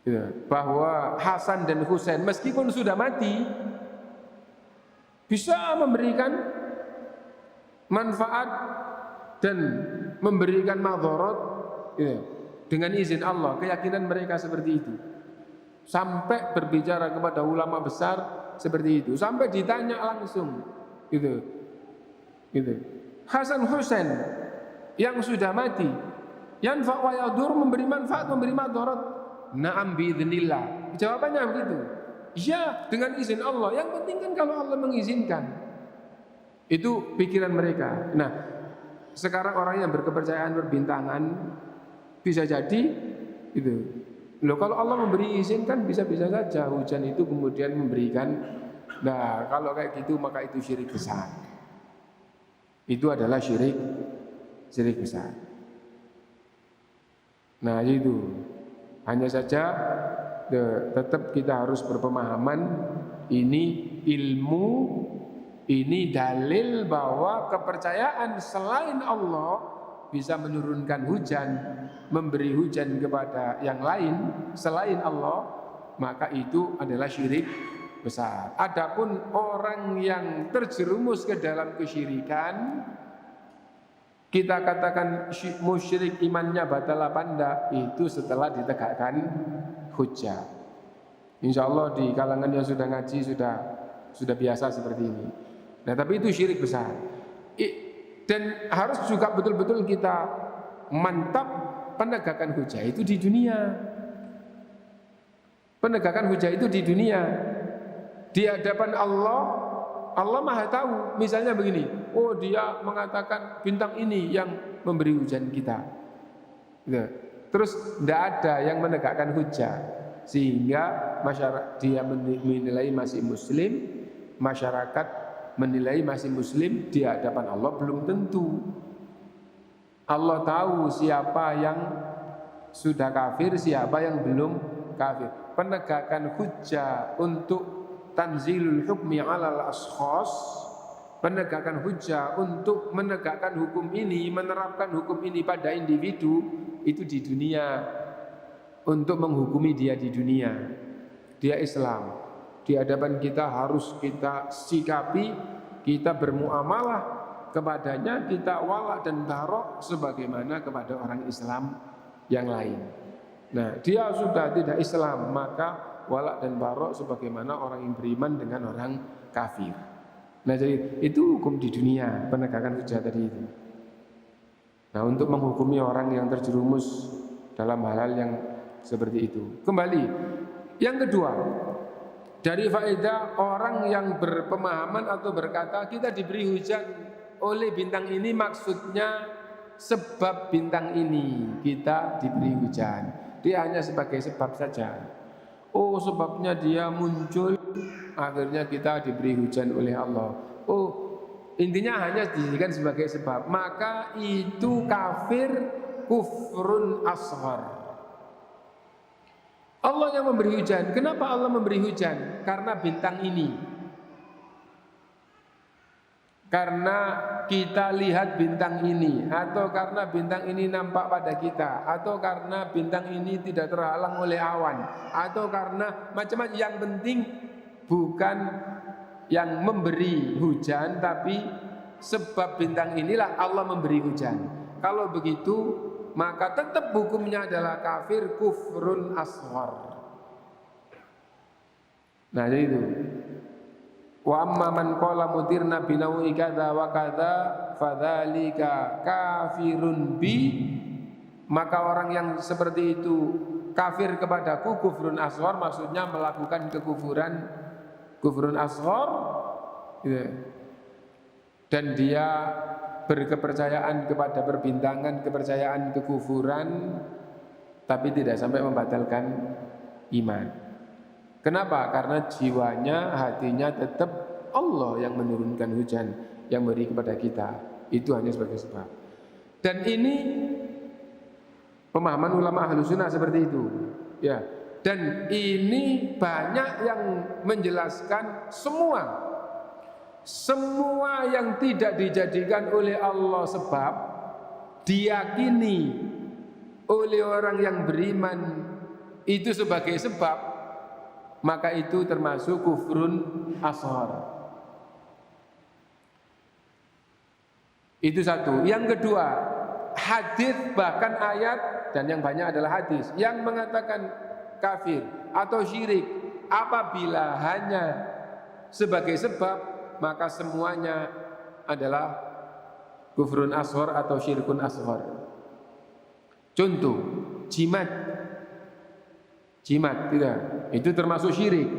Ya, bahwa Hasan dan Husain meskipun sudah mati bisa memberikan manfaat dan memberikan madharat, ya, dengan izin Allah. Keyakinan mereka seperti itu. Sampai berbicara kepada ulama besar seperti itu. Sampai ditanya langsung, gitu. Hasan Husain yang sudah mati, yanfa' wa yadur, memberi manfaat, memberi madharat. Na'am biidznillah. Jawabannya begitu. Ya, dengan izin Allah. Yang penting kan kalau Allah mengizinkan. Itu pikiran mereka. Nah, sekarang orang yang berkepercayaan berbintangan bisa jadi itu. Loh, kalau Allah memberi izin kan bisa-bisa saja hujan itu kemudian memberikan. Nah, kalau kayak gitu maka itu syirik besar. Itu adalah syirik besar. Nah, itu hanya saja tetap kita harus berpemahaman ini ilmu, ini dalil bahwa kepercayaan selain Allah bisa menurunkan hujan, memberi hujan kepada yang lain selain Allah, maka itu adalah syirik besar. Adapun orang yang terjerumus ke dalam kesyirikan, kita katakan musyrik imannya batal apa enggak, itu setelah ditegakkan hujjah. Insya Allah di kalangan yang sudah ngaji sudah biasa seperti ini. Nah, tapi itu syirik besar. Dan harus juga betul-betul kita mantap penegakan hujjah itu di dunia. Penegakan hujjah itu di dunia. Di hadapan Allah, Allah Maha tahu. Misalnya begini, oh dia mengatakan bintang ini yang memberi hujan kita. Terus tidak ada yang menegakkan hujjah, sehingga masyarakat dia menilai masih muslim, masyarakat menilai masih muslim di hadapan Allah belum tentu. Allah tahu siapa yang sudah kafir, siapa yang belum kafir. Penegakan hujjah untuk tanzilul hukmi alal ashkhas, penegakan hujjah untuk menegakkan hukum ini, menerapkan hukum ini pada individu, itu di dunia, untuk menghukumi dia di dunia. Dia Islam, di hadapan kita harus kita sikapi, kita bermuamalah kepadanya, kita wala dan barok sebagaimana kepada orang Islam yang lain. Nah, dia sudah tidak Islam, maka wala dan barok sebagaimana orang yang beriman dengan orang kafir. Nah, jadi itu hukum di dunia, penegakan hujjah tadi itu. Nah, untuk menghukumi orang yang terjerumus dalam hal-hal yang seperti itu. Kembali, yang kedua, dari faedah orang yang berpemahaman atau berkata kita diberi hujan oleh bintang ini, maksudnya sebab bintang ini kita diberi hujan. Dia hanya sebagai sebab saja. Oh, sebabnya dia muncul, akhirnya kita diberi hujan oleh Allah. Oh, intinya hanya dijadikan sebagai sebab. Maka itu kafir, kufrun ashghar. Allah yang memberi hujan. Kenapa Allah memberi hujan? Karena bintang ini. Karena kita lihat bintang ini, atau karena bintang ini nampak pada kita, atau karena bintang ini tidak terhalang oleh awan, atau karena macam-macam. Yang penting bukan yang memberi hujan, tapi sebab bintang inilah Allah memberi hujan. Kalau begitu, maka tetap hukumnya adalah kafir, kufrun ashghar. Nah, jadi itu. Wa amma man qala mutirna binawi kadza wa kadza fadzalika kafirun bi, maka orang yang seperti itu kafir kepadaku, kufrun ashghar, maksudnya melakukan kekufuran, kufrun ashghar, gitu. Dan dia berkepercayaan kepada perbintangan, kepercayaan kekufuran, tapi tidak sampai membatalkan iman. Kenapa? Karena jiwanya, hatinya tetap Allah yang menurunkan hujan, yang beri kepada kita. Itu hanya sebagai sebab. Dan ini pemahaman ulama Ahlus Sunnah seperti itu. Ya. Dan ini banyak yang menjelaskan semua yang tidak dijadikan oleh Allah sebab, diyakini oleh orang yang beriman itu sebagai sebab, maka itu termasuk kufrun ashghar. Itu satu. Yang kedua, hadis bahkan ayat, dan yang banyak adalah hadis yang mengatakan kafir atau syirik apabila hanya sebagai sebab, maka semuanya adalah kufrun ashghar atau syirkun ashghar. Contoh, jimat tidak, itu termasuk syirik.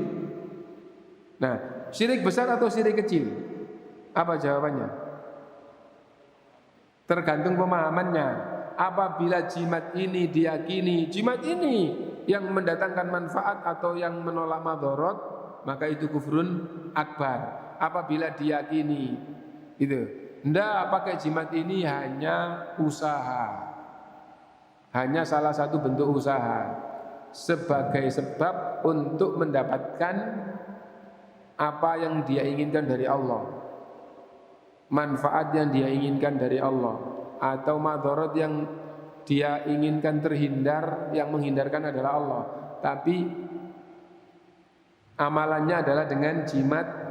Nah, syirik besar atau syirik kecil? Apa jawabannya? Tergantung pemahamannya. Apabila jimat ini diyakini, jimat ini yang mendatangkan manfaat atau yang menolak madharat, maka itu kufrun akbar. Apabila diyakini itu, ndak pakai jimat ini hanya usaha, hanya salah satu bentuk usaha sebagai sebab untuk mendapatkan apa yang dia inginkan dari Allah, manfaat yang dia inginkan dari Allah, atau madharat yang dia inginkan terhindar, yang menghindarkan adalah Allah, tapi amalannya adalah dengan jimat.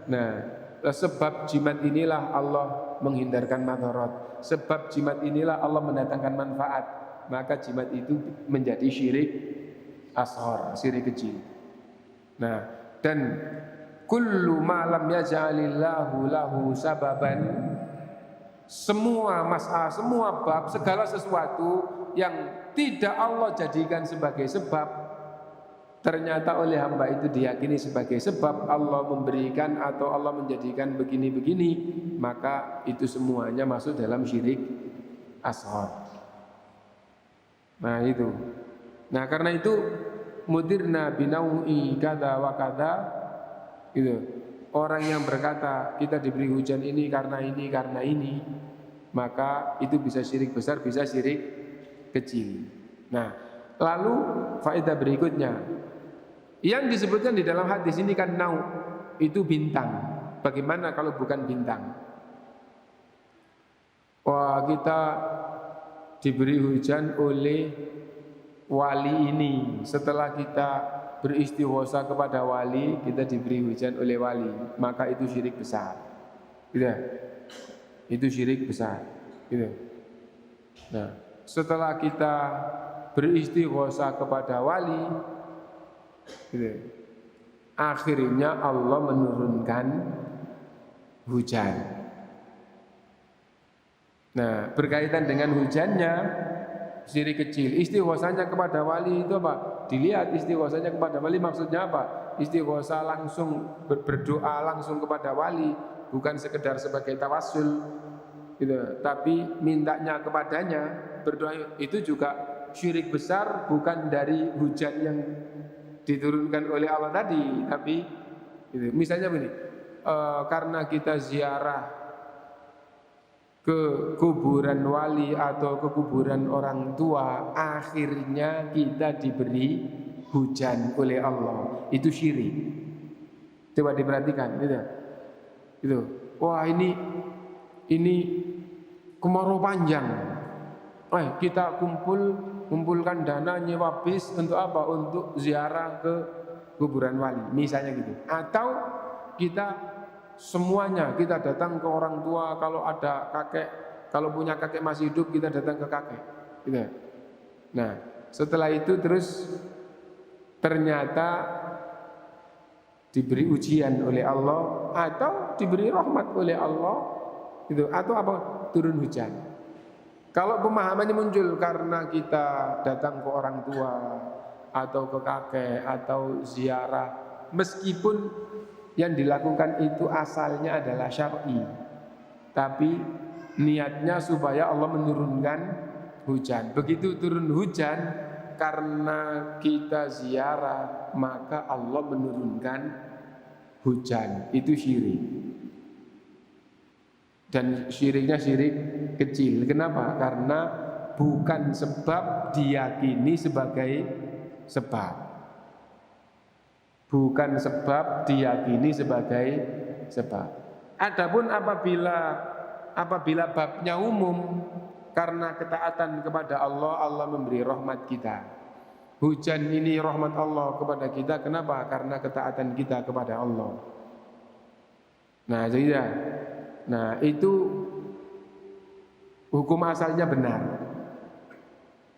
Nah, sebab jimat inilah Allah menghindarkan madharat, sebab jimat inilah Allah mendatangkan manfaat, maka jimat itu menjadi syirik ashghar, syirik kecil. Nah, dan kullu ma lam yaj'alillahu lahu sababan, semua masalah, semua bab, segala sesuatu yang tidak Allah jadikan sebagai sebab, ternyata oleh hamba itu diyakini sebagai sebab Allah memberikan atau Allah menjadikan begini-begini, maka itu semuanya masuk dalam syirik ashghar. Nah, itu. Nah, karena itu mudirna binaui kada wa kada, gitu. Orang yang berkata kita diberi hujan ini karena ini, maka itu bisa syirik besar, bisa syirik kecil. Nah, lalu faedah berikutnya yang disebutkan di dalam hadis ini kan nau, itu bintang. Bagaimana kalau bukan bintang? Wah, kita diberi hujan oleh wali ini. Setelah kita beristighosa kepada wali, kita diberi hujan oleh wali, maka itu syirik besar. Gitu. Itu syirik besar. Gitu. Nah, setelah kita beristighosa kepada wali, gitu, akhirnya Allah menurunkan hujan. Nah, berkaitan dengan hujannya, syirik kecil. Istighosanya kepada wali itu apa? Dilihat istighosanya kepada wali maksudnya apa? Istighosa langsung berdoa langsung kepada wali, bukan sekedar sebagai tawassul gitu, tapi mintanya kepadanya, berdoa. Itu juga syirik besar, bukan dari hujan yang diturunkan oleh Allah tadi, tapi gitu. Misalnya begini, karena kita ziarah ke kuburan wali atau ke kuburan orang tua, akhirnya kita diberi hujan oleh Allah. Itu syirik. Coba diperhatikan, gitu. Gitu. Wah, ini kemarau panjang. Kita kumpulkan dana nyewa bis untuk apa? Untuk ziarah ke kuburan wali, misalnya gitu. Atau kita semuanya kita datang ke orang tua, kalau ada kakek, kalau punya kakek masih hidup kita datang ke kakek gitu. Nah, setelah itu terus ternyata diberi ujian oleh Allah atau diberi rahmat oleh Allah gitu, atau apa, turun hujan. Kalau pemahamannya muncul karena kita datang ke orang tua atau ke kakek atau ziarah, meskipun yang dilakukan itu asalnya adalah syar'i, tapi niatnya supaya Allah menurunkan hujan. Begitu turun hujan karena kita ziarah, maka Allah menurunkan hujan. Itu syirik. Dan syiriknya syirik kecil. Kenapa? Karena bukan sebab diyakini sebagai sebab. Bukan sebab diyakini sebagai sebab. Adapun apabila babnya umum, karena ketaatan kepada Allah, Allah memberi rahmat kita. Hujan ini rahmat Allah kepada kita. Kenapa? Karena ketaatan kita kepada Allah. Nah, jadi ya. Nah, itu hukum asalnya benar.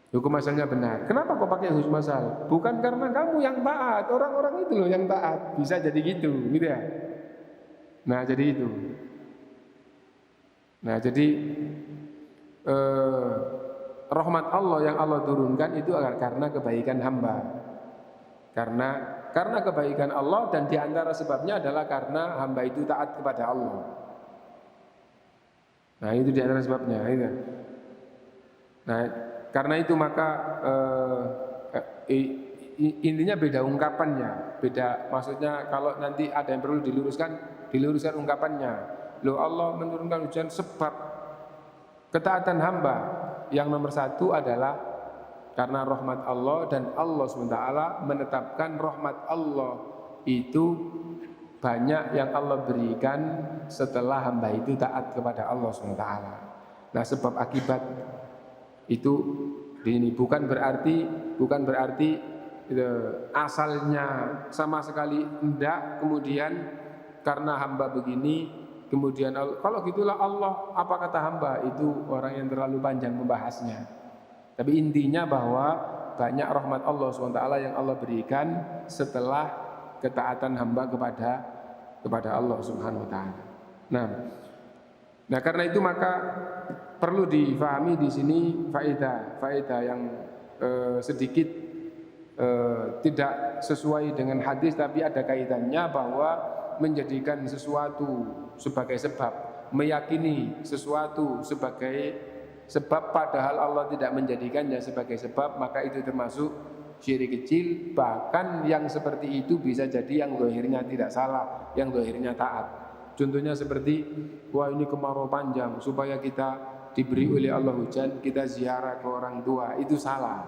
Hukum asalnya benar. Kenapa kok pakai hukum asal? Bukan karena kamu yang taat, orang-orang itu loh yang taat. Bisa jadi gitu, gitu ya. Nah, jadi itu. Nah, jadi rahmat Allah yang Allah turunkan itu karena kebaikan hamba. Karena kebaikan Allah, dan diantara sebabnya adalah karena hamba itu taat kepada Allah. Nah, itu diantara sebabnya. Itu. Nah, karena itu maka intinya beda ungkapannya, beda, maksudnya kalau nanti ada yang perlu diluruskan ungkapannya. Loh, Allah menurunkan hujan sebab ketaatan hamba. Yang nomor satu adalah karena rahmat Allah, dan Allah SWT menetapkan rahmat Allah itu banyak yang Allah berikan setelah hamba itu taat kepada Allah SWT. Nah, sebab akibat itu ini bukan berarti asalnya sama sekali enggak, kemudian karena hamba begini kemudian kalau gitulah Allah, apa kata hamba, itu orang yang terlalu panjang membahasnya. Tapi intinya bahwa banyak rahmat Allah SWT yang Allah berikan setelah ketaatan hamba kepada Allah Subhanahu wa taala. Nah, karena itu maka perlu difahami di sini faedah yang sedikit tidak sesuai dengan hadis, tapi ada kaitannya, bahwa menjadikan sesuatu sebagai sebab, meyakini sesuatu sebagai sebab padahal Allah tidak menjadikannya sebagai sebab, maka itu termasuk syirik kecil. Bahkan yang seperti itu bisa jadi yang zahirnya tidak salah, yang zahirnya taat. Contohnya seperti, wah ini kemarau panjang, supaya kita diberi oleh Allah hujan, kita ziarah ke orang tua, itu salah.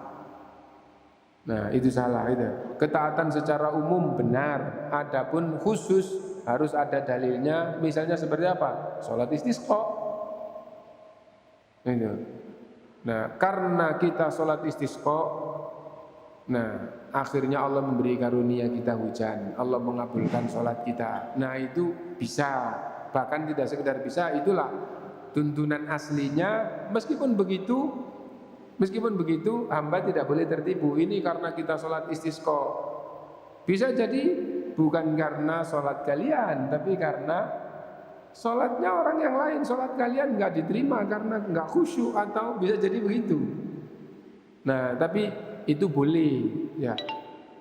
Nah, itu salah itu. Ketaatan secara umum benar, adapun khusus harus ada dalilnya. Misalnya seperti apa? Sholat istisqa. Itu. Nah, karena kita sholat istisqa, nah akhirnya Allah memberi karunia kita hujan, Allah mengabulkan sholat kita. Nah itu bisa, bahkan tidak sekedar bisa, itulah tuntunan aslinya. Meskipun begitu hamba tidak boleh tertipu. Ini karena kita sholat istisqa, bisa jadi bukan karena sholat kalian, tapi karena sholatnya orang yang lain. Sholat kalian nggak diterima karena nggak khusyuk, atau bisa jadi begitu. Nah tapi itu boleh, ya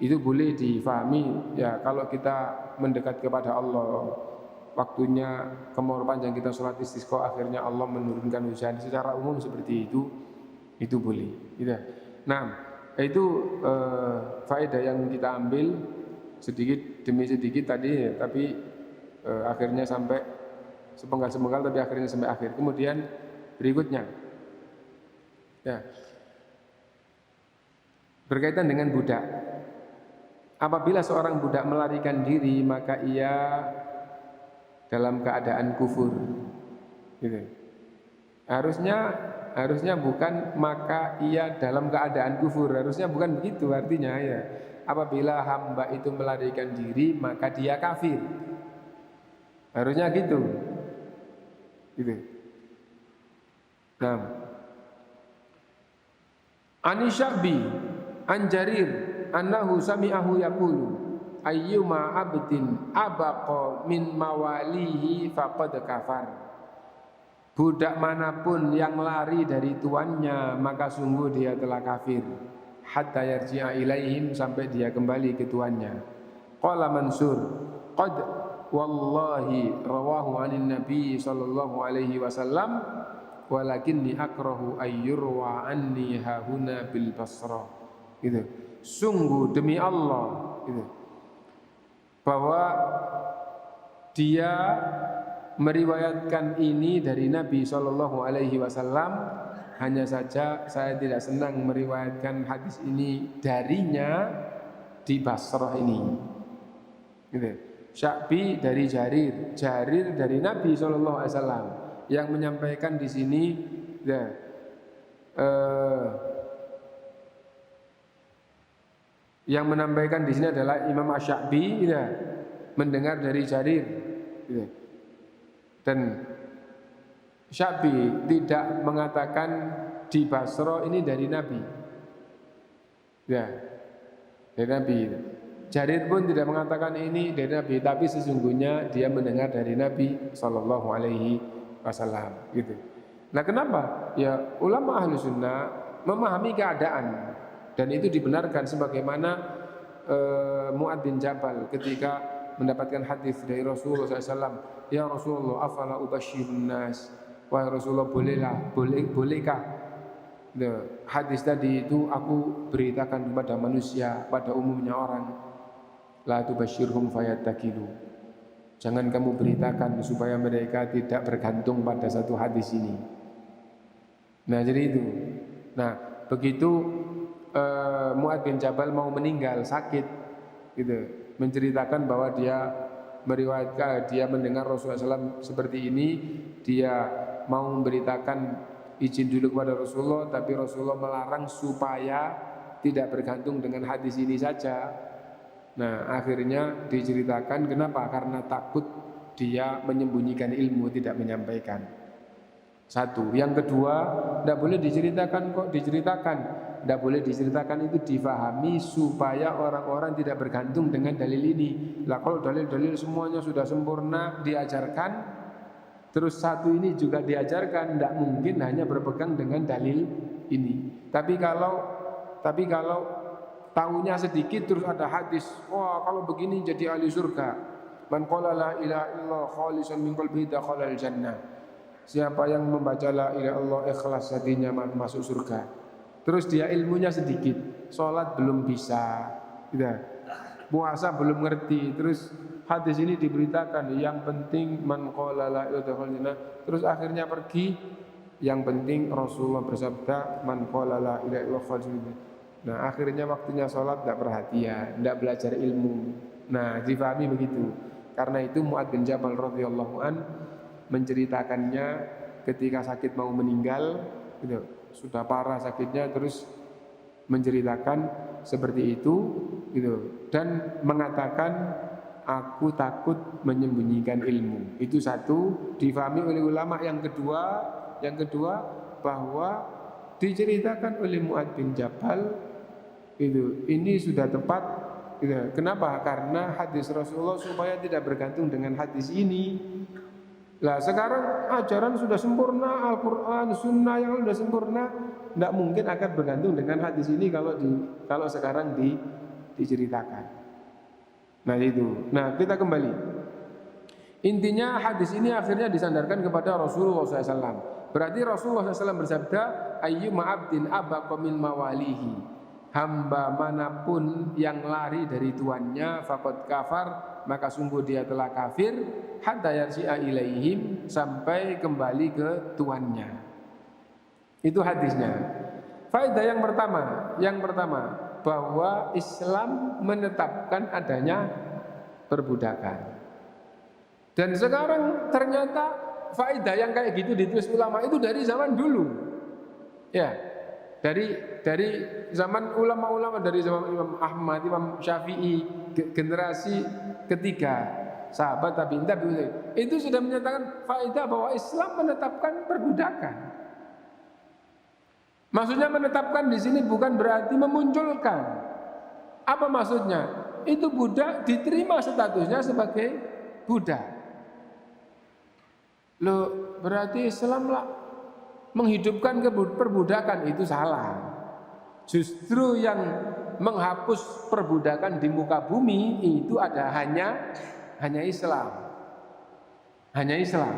itu boleh difahami, ya kalau kita mendekat kepada Allah, waktunya kemur panjang kita sholat istisqa, akhirnya Allah menurunkan hujan secara umum seperti itu boleh, gitu. Nah itu faedah yang kita ambil sedikit demi sedikit tadi, tapi akhirnya sampai sepenggal-sepenggal, tapi akhirnya sampai akhir. Kemudian berikutnya, ya berkaitan dengan budak. Apabila seorang budak melarikan diri, maka ia dalam keadaan kufur. Gitu. Harusnya bukan maka ia dalam keadaan kufur. Harusnya bukan begitu artinya, ya. Apabila hamba itu melarikan diri, maka dia kafir. Harusnya gitu. Gitu. Nah, Ani Sya'bi an Jarir annahu sami'ahu yaqulu ayyuma abdin abaqa min mawalihi faqad kafar. Budak manapun yang lari dari tuannya, maka sungguh dia telah kafir. Hatta yarji'a ilaihim, sampai dia kembali ke tuannya. Qala Mansur qad wallahi rawahu anin nabi sallallahu alaihi wasallam walakinni akrahu ayyurwa anni hahuna bil Basrah. Gitu. Sungguh demi Allah, gitu, bahwa dia meriwayatkan ini dari Nabi Shallallahu Alaihi Wasallam. Hanya saja saya tidak senang meriwayatkan hadis ini darinya di Basrah ini. Gitu. Sya'bi dari Jarir, Jarir dari Nabi Shallallahu Alaihi Wasallam. Yang menyampaikan di sini, ya, yang menyampaikan di sini adalah Imam Asy-Sya'bi, ya, mendengar dari Jarir, ya. Dan Sya'bi tidak mengatakan di Basra ini dari Nabi, ya, dari Nabi. Jarir pun tidak mengatakan ini dari Nabi, tapi sesungguhnya dia mendengar dari Nabi Sallallahu Alaihi Wasallam, gitu. Nah kenapa? Ya ulama ahlu sunnah memahami keadaan, dan itu dibenarkan sebagaimana Mu'adz bin Jabal ketika mendapatkan hadis dari Rasulullah SAW. Ya Rasulullah, afala ubasyirun nas, wahai Rasulullah, bolehkah hadis tadi itu aku beritakan kepada manusia, pada umumnya orang. La tubasyirhum fayattakilu, jangan kamu beritakan supaya mereka tidak bergantung pada satu hadis ini. Nah jadi itu. Nah begitu Mu'adz bin Jabal mau meninggal, sakit, gitu, menceritakan bahwa dia meriwayatkan, dia mendengar Rasulullah SAW seperti ini, dia mau memberitakan izin dulu kepada Rasulullah, tapi Rasulullah melarang supaya tidak bergantung dengan hadis ini saja. Nah akhirnya diceritakan kenapa? Karena takut dia menyembunyikan ilmu, tidak menyampaikan. Satu. Yang kedua, tidak boleh diceritakan, kok diceritakan. Tidak boleh diceritakan itu difahami supaya orang-orang tidak bergantung dengan dalil ini. Lah kalau dalil-dalil semuanya sudah sempurna diajarkan, terus satu ini juga diajarkan, tidak mungkin hanya berpegang dengan dalil ini. Tapi kalau tahunya sedikit terus ada hadis, wah kalau begini jadi ahli surga. Man qala la ilaha illallah khalisan min qalbihi dakhala al-jannah. Siapa yang membaca la ilaha illallah ikhlas hatinya masuk surga. Terus dia ilmunya sedikit, sholat belum bisa, gitu, puasa belum ngerti. Terus hadis ini diberitakan yang penting man qala la ilaha illallah. Terus akhirnya pergi Yang penting Rasulullah bersabda, man qala la ilaha illallah khalid. Nah, akhirnya waktunya sholat tidak perhatian, tidak belajar ilmu. Nah, difahami begitu. Karena itu Mu'adz bin Jabal radhiyallahu an menceritakannya ketika sakit mau meninggal, gitu, sudah parah sakitnya, terus menceritakan seperti itu, gitu, dan mengatakan aku takut menyembunyikan ilmu. Itu satu, difahami oleh ulama. Yang kedua bahwa diceritakan oleh Mu'adz bin Jabal itu, ini sudah tepat, gitu. Kenapa? Karena hadis Rasulullah supaya tidak bergantung dengan hadis ini. Lah sekarang ajaran sudah sempurna, Al-Quran, Sunnah yang sudah sempurna, tidak mungkin akan bergantung dengan hadis ini kalau sekarang diceritakan. Nah itu. Nah kita kembali. Intinya hadis ini akhirnya disandarkan kepada Rasulullah SAW. Berarti Rasulullah SAW bersabda, ayyuma abdin abaqa min mawalihi. Hamba manapun yang lari dari tuannya faqad kafar, maka sungguh dia telah kafir, hatta yarji'a ilaihim, sampai kembali ke tuannya. Itu hadisnya. Faedah yang pertama bahwa Islam menetapkan adanya perbudakan. Dan sekarang ternyata faedah yang kayak gitu ditulis ulama itu dari zaman dulu. Ya, dari zaman ulama-ulama, dari zaman Imam Ahmad, Imam Syafi'i, generasi ketiga, sahabat tabi'in, itu sudah menyatakan faedah bahwa Islam menetapkan perbudakan. Maksudnya menetapkan di sini bukan berarti memunculkan. Apa maksudnya? Itu budak diterima statusnya sebagai budak. Loh, berarti Islam lah menghidupkan perbudakan, itu salah. Justru yang menghapus perbudakan di muka bumi itu hanya Islam. Hanya Islam.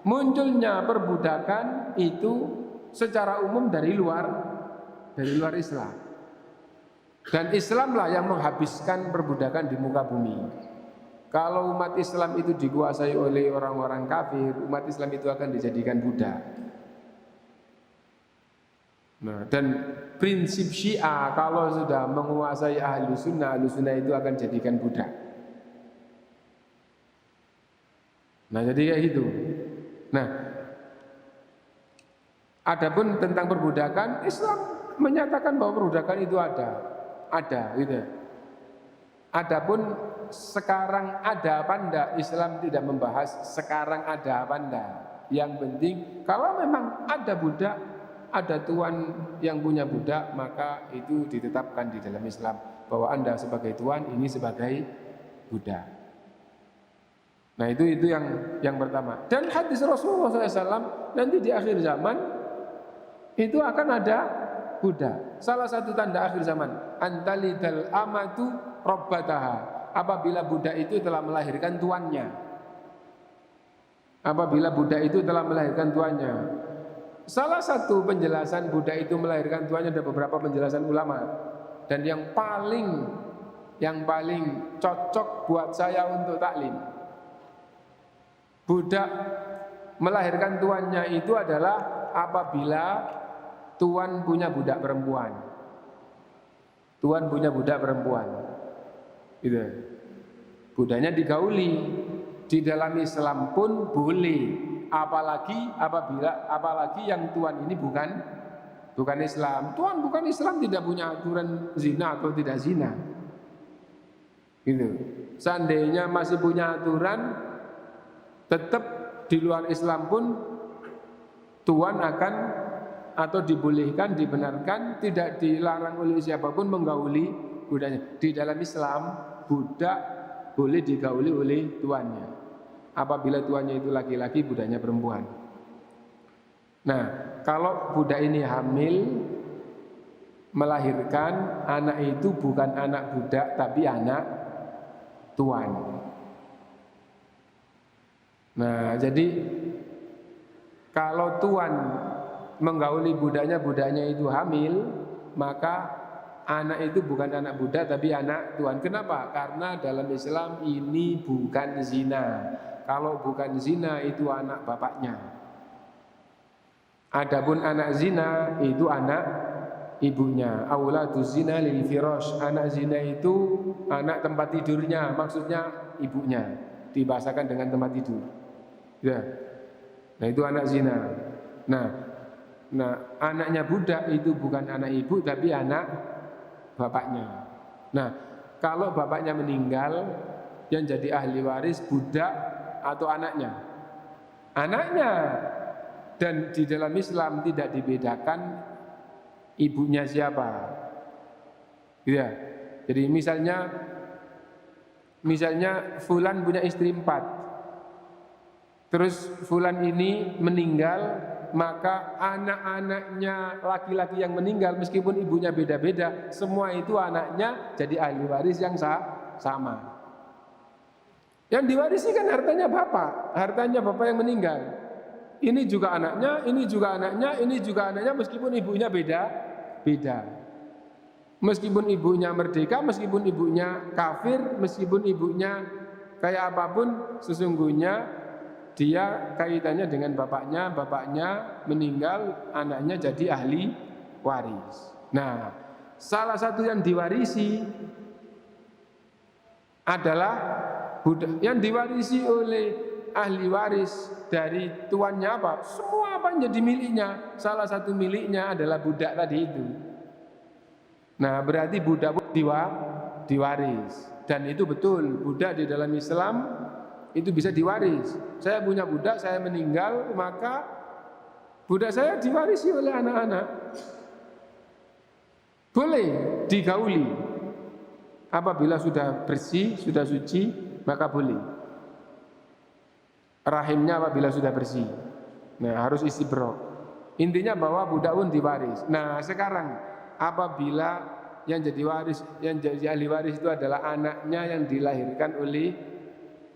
Munculnya perbudakan itu secara umum dari luar Islam. Dan Islamlah yang menghabiskan perbudakan di muka bumi. Kalau umat Islam itu dikuasai oleh orang-orang kafir, umat Islam itu akan dijadikan budak. Nah, dan prinsip Syiah kalau sudah menguasai ahlu sunnah itu akan jadikan budak. Nah, jadi kayak gitu. Nah, adapun tentang perbudakan, Islam menyatakan bahwa perbudakan itu ada, gitu. Adapun sekarang ada apa enggak, Islam tidak membahas sekarang ada apa enggak. Yang penting kalau memang ada budak, ada tuan yang punya budak, maka itu ditetapkan di dalam Islam bahwa Anda sebagai tuan, ini sebagai budak. Nah itu yang pertama. Dan hadis Rasulullah SAW nanti di akhir zaman itu akan ada budak. Salah satu tanda akhir zaman, antalidal amatu rabbataha, apabila budak itu telah melahirkan tuannya. Apabila budak itu telah melahirkan tuannya. Salah satu penjelasan budak itu melahirkan tuannya, ada beberapa penjelasan ulama. Dan yang paling cocok buat saya untuk taklim, budak melahirkan tuannya itu adalah apabila tuan punya budak perempuan. Tuan punya budak perempuan. Gitu. Budaknya digauli. Di dalam Islam pun boleh. Apalagi yang tuan ini bukan Islam. Tuan bukan Islam tidak punya aturan zina atau tidak zina. Gitu. Seandainya masih punya aturan, tetap di luar Islam pun tuan akan atau dibolehkan, dibenarkan, tidak dilarang oleh siapapun menggauli budaknya. Di dalam Islam budak boleh digauli oleh tuannya. Apabila tuannya itu laki-laki, budaknya perempuan. Nah, kalau budak ini hamil, melahirkan, anak itu bukan anak budak tapi anak tuan. Nah, jadi kalau tuan menggauli budaknya itu hamil, maka anak itu bukan anak budak tapi anak tuan. Kenapa? Karena dalam Islam ini bukan zina. Kalau bukan zina itu anak bapaknya. Adapun anak zina itu anak ibunya. Auladuz zina lil firash. Anak zina itu anak tempat tidurnya, maksudnya ibunya. Dibahasakan dengan tempat tidur. Ya. Nah, itu anak zina. Nah, anaknya budak itu bukan anak ibu tapi anak bapaknya. Nah, kalau bapaknya meninggal, yang jadi ahli waris budak atau anaknya? Anaknya. Dan di dalam Islam tidak dibedakan ibunya siapa. Ya. Jadi misalnya fulan punya istri 4. Terus fulan ini meninggal, maka anak-anaknya laki-laki yang meninggal meskipun ibunya beda-beda, semua itu anaknya jadi ahli waris yang sama. Yang diwarisi kan hartanya bapak yang meninggal. Ini juga anaknya, ini juga anaknya, ini juga anaknya meskipun ibunya beda. Meskipun ibunya merdeka, meskipun ibunya kafir, meskipun ibunya kayak apapun, sesungguhnya dia kaitannya dengan bapaknya meninggal, anaknya jadi ahli waris. Nah, salah satu yang diwarisi adalah budak. Yang diwarisi oleh ahli waris dari tuannya apa? Semua apa yang jadi miliknya. Salah satu miliknya adalah budak tadi itu. Nah, berarti budak pun diwaris. Dan itu betul, budak di dalam Islam itu bisa diwaris. Saya punya budak, saya meninggal, maka budak saya diwarisi oleh anak-anak. Boleh digauli. Apabila sudah bersih, sudah suci, maka boleh. Rahimnya apabila sudah bersih. Nah, harus istibro. Intinya bahwa budak pun diwaris. Nah, sekarang apabila yang jadi waris, yang jadi ahli waris itu adalah anaknya yang dilahirkan oleh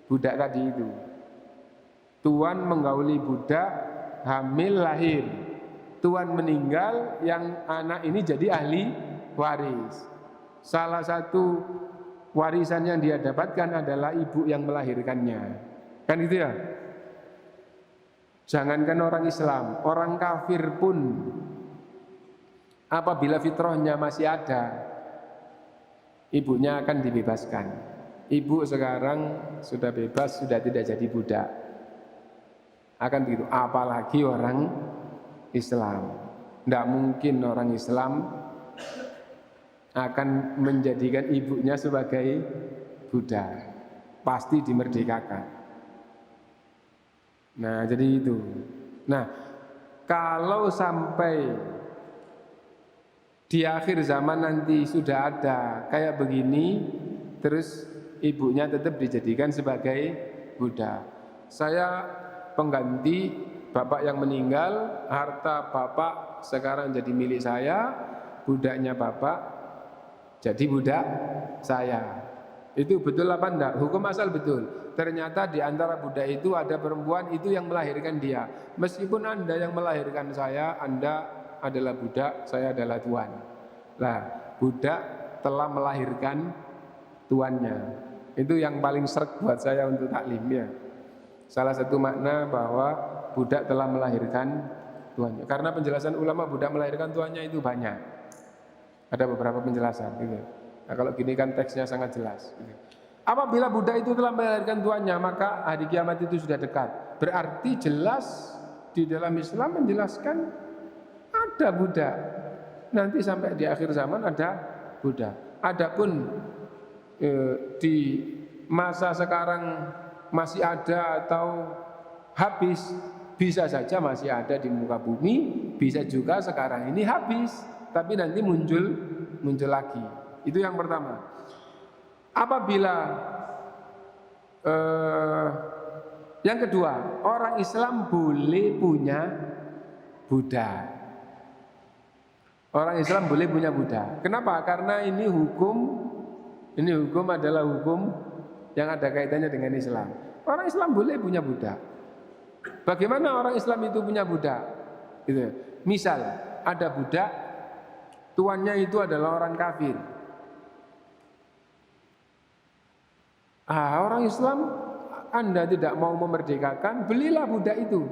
budak tadi itu. Tuan menggauli budak, hamil, lahir. Tuan meninggal, yang anak ini jadi ahli waris. Salah satu warisan yang dia dapatkan adalah ibu yang melahirkannya. Kan gitu ya? Jangankan orang Islam, orang kafir pun apabila fitrahnya masih ada, ibunya akan dibebaskan. Ibu sekarang sudah bebas, sudah tidak jadi budak. Akan begitu, apalagi orang Islam. Tidak mungkin orang Islam akan menjadikan ibunya sebagai budak. Pasti dimerdekakan. Nah, jadi itu. Nah, kalau sampai di akhir zaman nanti sudah ada kayak begini, terus ibunya tetap dijadikan sebagai budak. Saya pengganti bapak yang meninggal, harta bapak sekarang jadi milik saya, budaknya bapak jadi budak saya. Itu betul apa enggak? Hukum asal betul. Ternyata di antara budak itu ada perempuan itu yang melahirkan dia. Meskipun Anda yang melahirkan saya, Anda adalah budak, saya adalah tuan. Nah, budak telah melahirkan tuannya. Itu yang paling sreg buat saya untuk taklim ya. Salah satu makna bahwa budak telah melahirkan tuannya. Karena penjelasan ulama budak melahirkan tuannya itu banyak. Ada beberapa penjelasan gitu. Nah, kalau gini kan teksnya sangat jelas gitu. Apabila budak itu telah melahirkan tuannya, maka hari kiamat itu sudah dekat. Berarti jelas di dalam Islam menjelaskan ada budak. Nanti sampai di akhir zaman ada budak. Adapun di masa sekarang masih ada atau habis, bisa saja masih ada di muka bumi, bisa juga sekarang ini habis, tapi nanti muncul lagi. Itu yang pertama. Apabila yang kedua, orang Islam boleh punya budak. Orang Islam boleh punya budak. Kenapa? Karena ini hukum adalah hukum yang ada kaitannya dengan Islam. Orang Islam boleh punya budak. Bagaimana orang Islam itu punya budak? Gitu. Misal ada budak, tuannya itu adalah orang kafir. Orang Islam Anda tidak mau memerdekakan, belilah budak itu.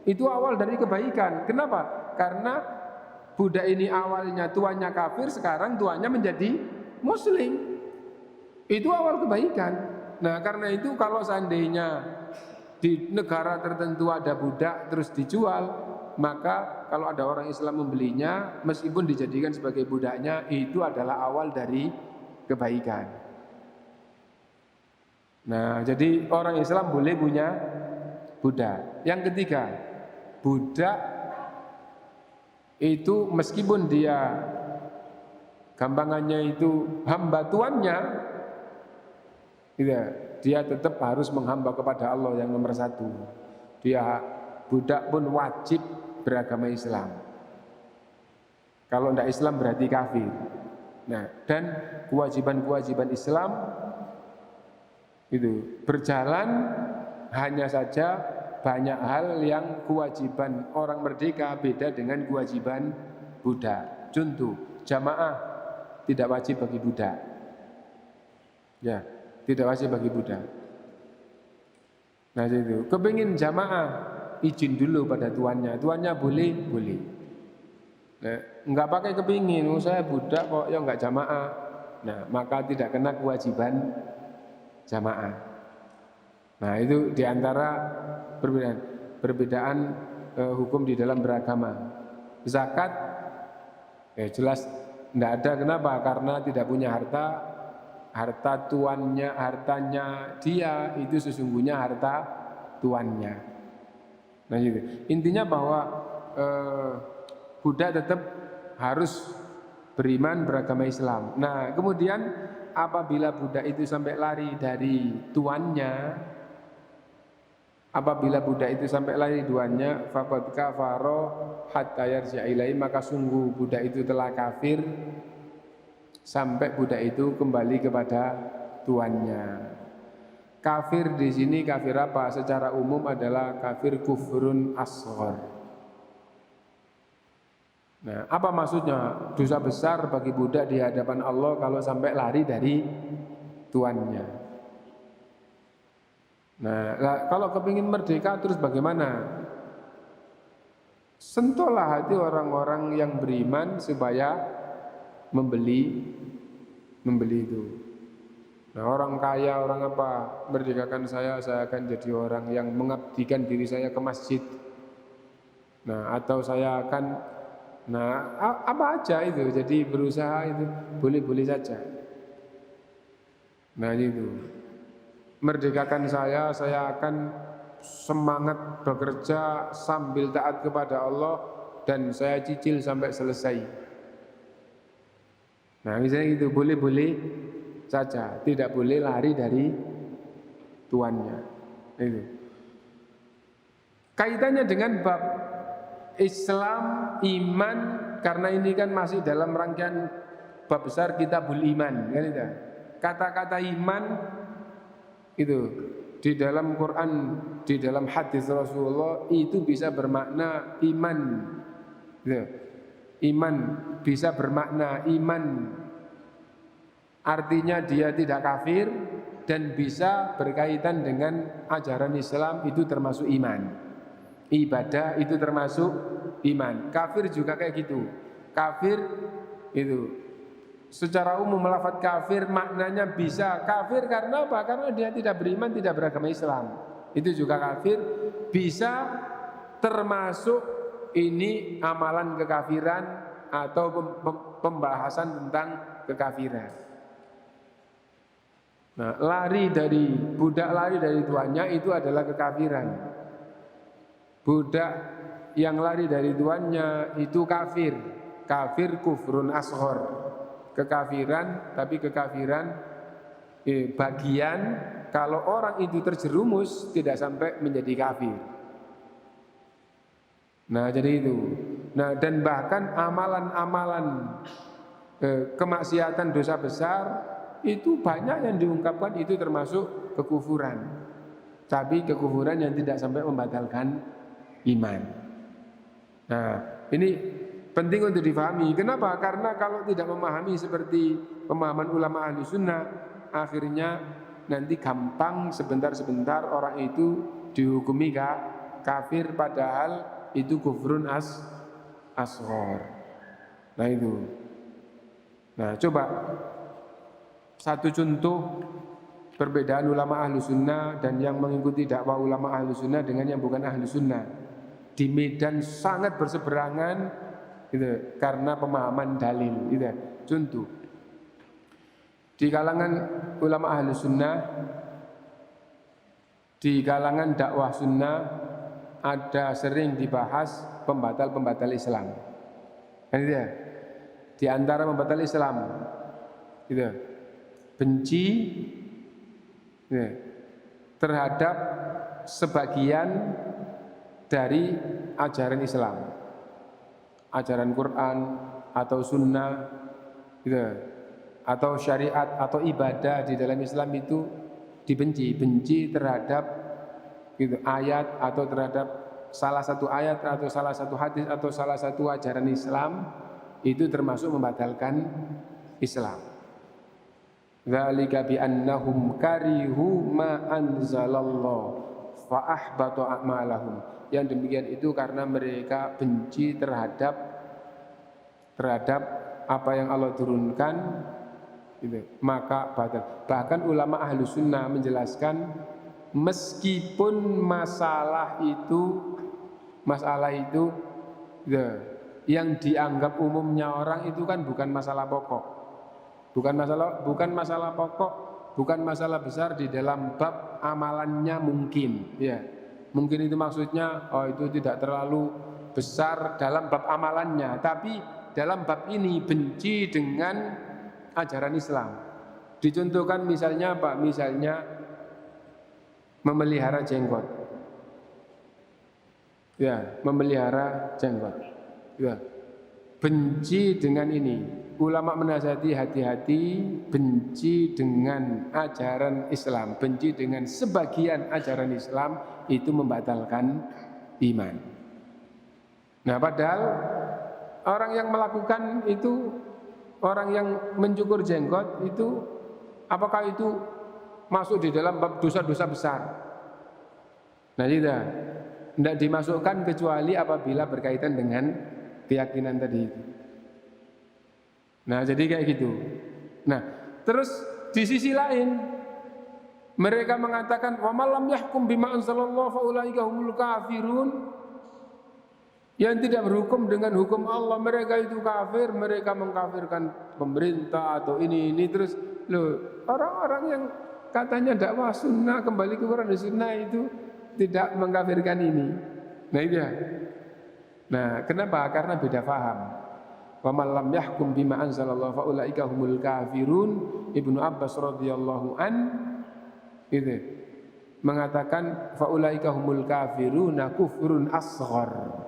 Itu awal dari kebaikan. Kenapa? Karena budak ini awalnya tuannya kafir, sekarang tuannya menjadi muslim. Itu awal kebaikan. Nah, karena itu kalau seandainya di negara tertentu ada budak terus dijual, maka kalau ada orang Islam membelinya, meskipun dijadikan sebagai budaknya, itu adalah awal dari kebaikan. Nah, jadi orang Islam boleh punya budak. Yang ketiga, budak itu meskipun dia gampangannya itu hamba tuannya, dia tetap harus menghamba kepada Allah yang nomor satu. Dia budak pun wajib beragama Islam. Kalau tidak Islam berarti kafir. Nah, dan kewajiban-kewajiban Islam itu berjalan, hanya saja banyak hal yang kewajiban orang merdeka beda dengan kewajiban budak. Contoh, jamaah tidak wajib bagi budak. Ya, tidak wajib bagi budak. Nah itu, kepingin jamaah, izin dulu pada tuannya. Tuannya boleh, boleh. Nah, enggak pakai kepingin, saya budak kok, ya enggak jamaah. Nah, maka tidak kena kewajiban jamaah. Nah itu diantara perbedaan hukum di dalam beragama. Zakat jelas tidak ada. Kenapa? Karena tidak punya harta. Harta tuannya, hartanya dia itu sesungguhnya harta tuannya. Nah gitu. Intinya bahwa budak tetap harus beriman beragama Islam. Nah kemudian apabila budak itu sampai lari dari tuannya, faqad kafara hatta yarji'a ilaihi, maka sungguh budak itu telah kafir sampai budak itu kembali kepada tuannya. Kafir di sini kafir apa? Secara umum adalah kafir kufrun asghar. Nah, apa maksudnya? Dosa besar bagi budak di hadapan Allah kalau sampai lari dari tuannya. Nah, kalau kepingin merdeka terus bagaimana? Sentuhlah hati orang-orang yang beriman supaya membeli itu. Nah, orang kaya, orang apa, merdekakan saya akan jadi orang yang mengabdikan diri saya ke masjid. Nah, atau saya akan, nah apa aja itu, jadi berusaha itu boleh-boleh saja. Nah itu, merdekakan saya akan semangat bekerja sambil taat kepada Allah dan saya cicil sampai selesai. Nah misalnya itu boleh-boleh saja, tidak boleh lari dari tuannya. Itu kaitannya dengan bab Islam, iman, karena ini kan masih dalam rangkaian bab besar Kitabul Iman, kan itu. Kata-kata iman itu di dalam Quran, di dalam hadis Rasulullah itu bisa bermakna iman. Gitu. Iman bisa bermakna iman, artinya dia tidak kafir, dan bisa berkaitan dengan ajaran Islam, itu termasuk iman. Ibadah itu termasuk iman. Kafir juga kayak gitu. Kafir itu secara umum lafaz kafir maknanya bisa kafir karena apa? Karena dia tidak beriman, tidak beragama Islam. Itu juga kafir. Bisa termasuk ini amalan kekafiran atau pembahasan tentang kekafiran. Nah, budak lari dari tuannya itu adalah kekafiran. Budak yang lari dari tuannya itu kafir. Kafir kufrun asghar. Kekafiran, tapi kekafiran bagian. Kalau orang itu terjerumus tidak sampai menjadi kafir. Nah jadi itu. Nah dan bahkan amalan-amalan kemaksiatan dosa besar itu banyak yang diungkapkan itu termasuk kekufuran. Tapi kekufuran yang tidak sampai membatalkan iman. Nah ini penting untuk difahami. Kenapa? Karena kalau tidak memahami seperti pemahaman ulama ahli sunnah, akhirnya nanti gampang sebentar-sebentar orang itu dihukumi kafir padahal itu kufrun asghar. Nah itu. Nah coba satu contoh perbedaan ulama ahlu sunnah dan yang mengikuti dakwah ulama ahlu sunnah dengan yang bukan ahlu sunnah di medan sangat berseberangan gitu, karena pemahaman dalil gitu. Contoh di kalangan ulama ahlu sunnah, di kalangan dakwah sunnah ada sering dibahas pembatal-pembatal Islam kan gitu ya. Di antara pembatal Islam gitu, benci ya, terhadap sebagian dari ajaran Islam, ajaran Quran atau Sunnah, gitu, atau syariat atau ibadah di dalam Islam itu dibenci, benci terhadap gitu, ayat atau terhadap salah satu ayat atau salah satu hadis atau salah satu ajaran Islam itu termasuk membatalkan Islam. Dzalika bi annahum karihu ma anzalallahu fa ahbata a'malahum. Yang demikian itu karena mereka benci terhadap apa yang Allah turunkan gitu, maka batal. Bahkan ulama ahlu sunnah menjelaskan meskipun masalah itu gitu, yang dianggap umumnya orang itu kan bukan masalah pokok, bukan masalah pokok, bukan masalah besar di dalam bab amalannya mungkin, ya mungkin itu maksudnya itu tidak terlalu besar dalam bab amalannya, tapi dalam bab ini benci dengan ajaran Islam. Dicontohkan misalnya apa? Misalnya memelihara jenggot, ya memelihara jenggot, ya benci dengan ini. Ulama menasihati hati-hati, benci dengan ajaran Islam, benci dengan sebagian ajaran Islam itu membatalkan iman. Nah padahal orang yang melakukan itu, orang yang mencukur jenggot itu, apakah itu masuk di dalam bab dosa-dosa besar? Nah tidak dimasukkan kecuali apabila berkaitan dengan keyakinan tadi itu. Nah jadi kayak gitu. Nah terus di sisi lain mereka mengatakan wa malam yahkum bima anzalallahu fa ulaika humul kafirun. Yang tidak berhukum dengan hukum Allah, mereka itu kafir, mereka mengkafirkan pemerintah atau ini terus loh, orang-orang yang katanya dakwah sunnah kembali ke Quran dan sunnah itu tidak mengkafirkan ini. Nah itu ya. Nah kenapa? Karena beda faham. Wa man lam yahkum bima anzalallahu fa ulaika humul kafirun. Ibnu Abbas radhiyallahu an itu mengatakan fa ulaika humul kafiruna kufrun asghar.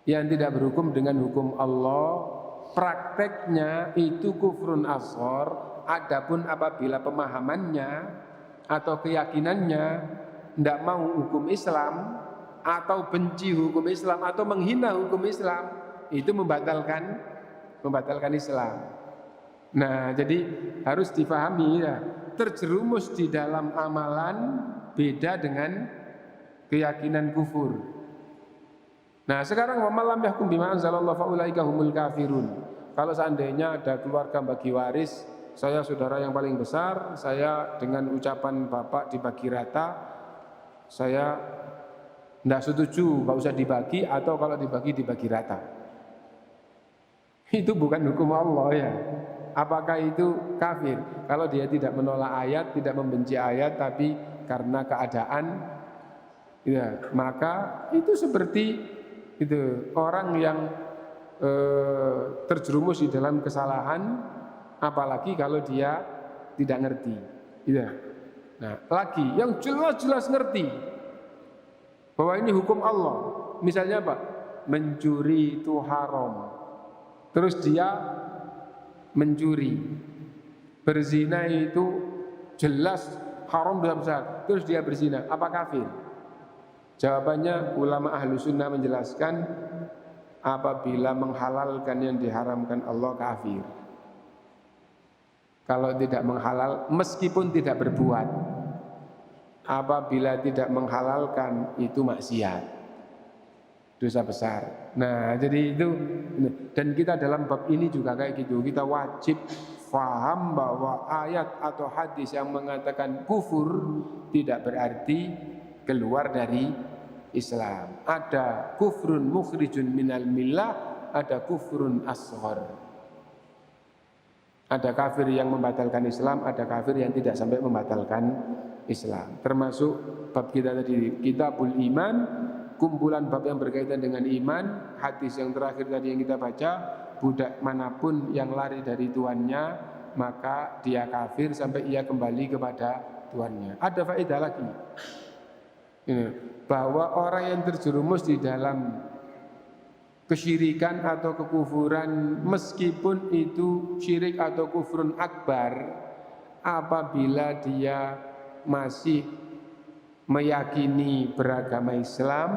Yang tidak berhukum dengan hukum Allah, prakteknya itu kufrun asghar. Adapun apabila pemahamannya atau keyakinannya tidak mau hukum Islam atau benci hukum Islam atau menghina hukum Islam, itu membatalkan Islam. Nah, jadi harus difahami ya, terjerumus di dalam amalan beda dengan keyakinan kufur. Nah, sekarang wa malam yahkum bima anzalallahu fa ulaika humul kafirun. Kalau seandainya ada keluarga bagi waris, saya saudara yang paling besar, saya dengan ucapan bapak dibagi rata, saya tidak setuju, nggak usah dibagi, atau kalau dibagi rata. Itu bukan hukum Allah ya. Apakah itu kafir? Kalau dia tidak menolak ayat, tidak membenci ayat, tapi karena keadaan, ya, maka itu seperti itu orang yang terjerumus di dalam kesalahan, apalagi kalau dia tidak ngerti. Ya. Nah, lagi yang jelas-jelas ngerti bahwa ini hukum Allah. Misalnya apa? Mencuri itu haram. Terus dia mencuri. Berzina itu jelas haram dosa besar. Terus dia berzina. Apa kafir? Jawabannya ulama ahlu sunnah menjelaskan apabila menghalalkan yang diharamkan Allah kafir. Kalau tidak menghalal meskipun tidak berbuat. apabila tidak menghalalkan itu maksiat, dosa besar. Nah, jadi itu, dan kita dalam bab ini juga kayak gitu. Kita wajib faham bahwa ayat atau hadis yang mengatakan kufur tidak berarti keluar dari Islam. Ada kufrun mukhrijun minal millah, ada kufrun asghar. Ada kafir yang membatalkan Islam, ada kafir yang tidak sampai membatalkan Islam. Termasuk bab kita tadi, Kitabul Iman, kumpulan bab yang berkaitan dengan iman. Hadis yang terakhir tadi yang kita baca, budak manapun yang lari dari tuannya, maka dia kafir sampai ia kembali kepada tuannya. Ada faedah lagi, ini, bahwa orang yang terjerumus di dalam kesyirikan atau kekufuran, meskipun itu syirik atau kufrun akbar, apabila dia masih meyakini beragama Islam,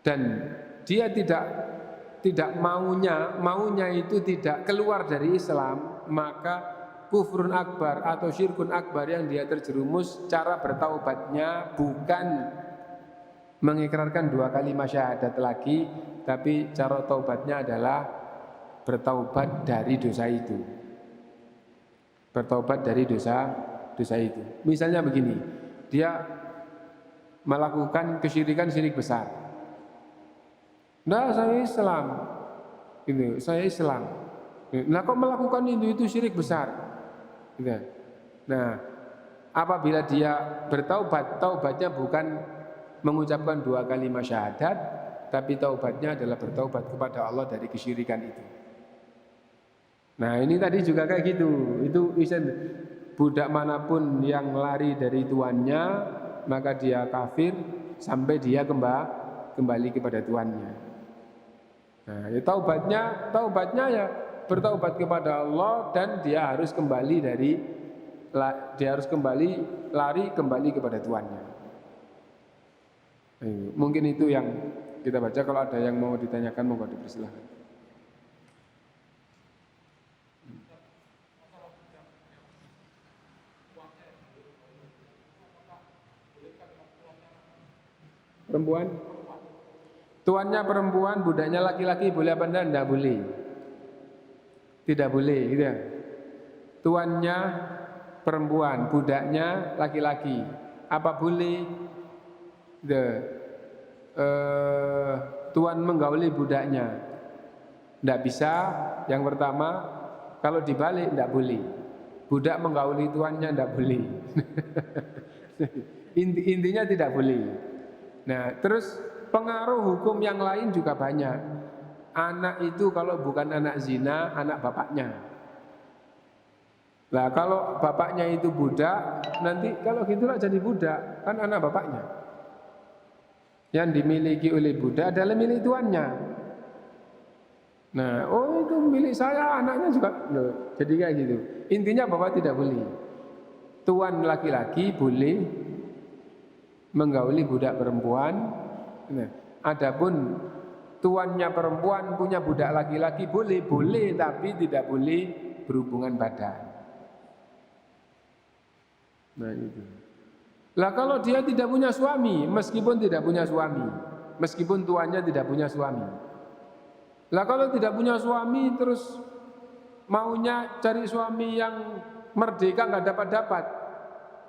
dan dia tidak maunya itu tidak keluar dari Islam, maka kufrun akbar atau syirkun akbar yang dia terjerumus, cara bertaubatnya bukan mengikrarkan 2 kalimat syahadat lagi, tapi cara taubatnya adalah bertaubat dari dosa itu. Bertaubat dari dosa itu. Misalnya begini, dia melakukan kesyirikan, syirik besar. Nah, saya Islam. Ini, saya Islam. Nah, kok melakukan itu syirik besar? Nah, apabila dia bertaubat, taubatnya bukan mengucapkan 2 kalimat syahadat, tapi taubatnya adalah bertaubat kepada Allah dari kesyirikan itu. Nah, ini tadi juga kayak gitu. Itu budak manapun yang lari dari tuannya, maka dia kafir sampai dia kembali kepada tuannya. Nah, ya taubatnya ya bertaubat kepada Allah, dan dia harus kembali lari kembali kepada tuannya. Mungkin itu yang kita baca. Kalau ada yang mau ditanyakan, monggo dipersilahkan. Perempuan, tuannya perempuan, budaknya laki-laki, boleh apa enggak? Enggak boleh. Tidak boleh, gitu ya. Tuannya perempuan, budaknya laki-laki, apa boleh? Tuan menggauli budaknya, tidak bisa. Yang pertama, kalau dibalik tidak boleh. Budak menggauli tuannya tidak boleh. Intinya tidak boleh. Nah, terus pengaruh hukum yang lain juga banyak. Anak itu kalau bukan anak zina, anak bapaknya. Nah, kalau bapaknya itu budak, nanti kalau gitulah jadi budak, kan anak bapaknya. Yang dimiliki oleh budak adalah milik tuannya. Nah, oh itu milik saya, anaknya juga. Loh, jadi kayak gitu. Intinya bahwa tidak boleh. Tuan laki-laki boleh menggauli budak perempuan. Nah, adapun tuannya perempuan punya budak laki-laki boleh, tapi tidak boleh berhubungan badan. Nah itu. Lah kalau dia tidak punya suami, meskipun tuannya tidak punya suami. Lah kalau tidak punya suami terus maunya cari suami yang merdeka, nggak dapat,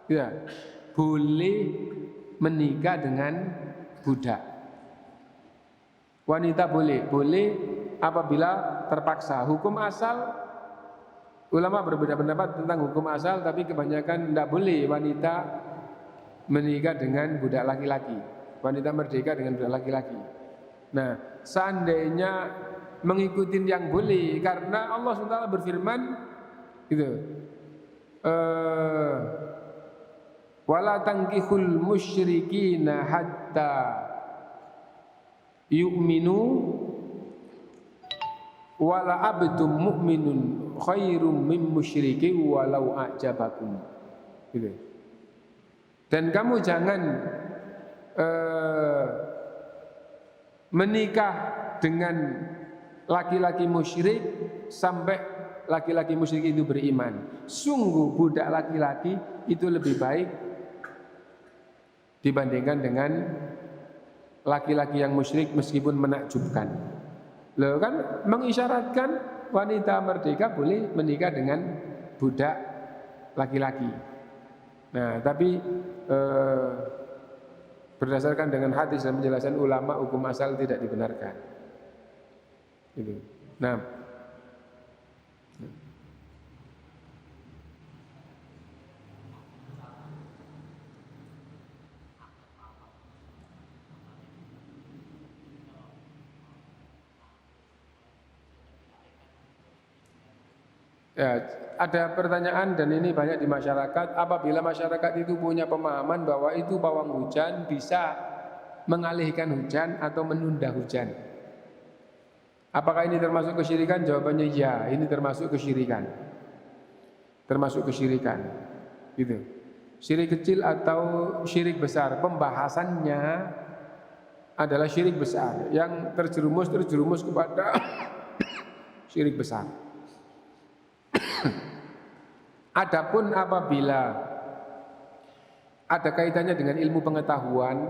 ya boleh menikah dengan budak. Wanita boleh apabila terpaksa. Hukum asal, ulama berbeda pendapat tentang hukum asal, tapi kebanyakan tidak boleh wanita menikah dengan budak laki-laki, wanita merdeka dengan budak laki-laki. Nah, seandainya mengikuti yang boleh, karena Allah SWT berfirman gitu, wala tankihul musyrikina hatta yu'minu wala abdum mu'minun khairum min musyriki walau a'jabakum, gitu. Dan kamu jangan menikah dengan laki-laki musyrik sampai laki-laki musyrik itu beriman. Sungguh budak laki-laki itu lebih baik dibandingkan dengan laki-laki yang musyrik meskipun menakjubkan. Loh kan mengisyaratkan wanita merdeka boleh menikah dengan budak laki-laki. Nah, tapi berdasarkan dengan hadis dan penjelasan ulama, hukum asal tidak dibenarkan. Gitu. Nah, ya, ada pertanyaan dan ini banyak di masyarakat. Apabila masyarakat itu punya pemahaman bahwa itu pawang hujan bisa mengalihkan hujan atau menunda hujan, apakah ini termasuk kesyirikan? Jawabannya ya, ini termasuk kesyirikan. Termasuk kesyirikan. Gitu. Syirik kecil atau syirik besar? Pembahasannya adalah syirik besar yang terjerumus kepada syirik besar. Adapun apabila ada kaitannya dengan ilmu pengetahuan,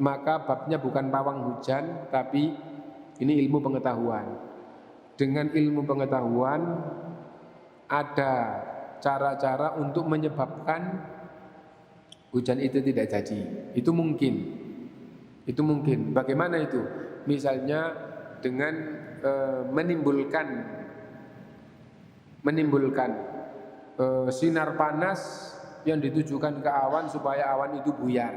maka babnya bukan pawang hujan, tapi ini ilmu pengetahuan. Dengan ilmu pengetahuan ada cara-cara untuk menyebabkan hujan itu tidak jadi. Itu mungkin. Itu mungkin. Bagaimana itu? Misalnya dengan menimbulkan sinar panas yang ditujukan ke awan supaya awan itu buyar,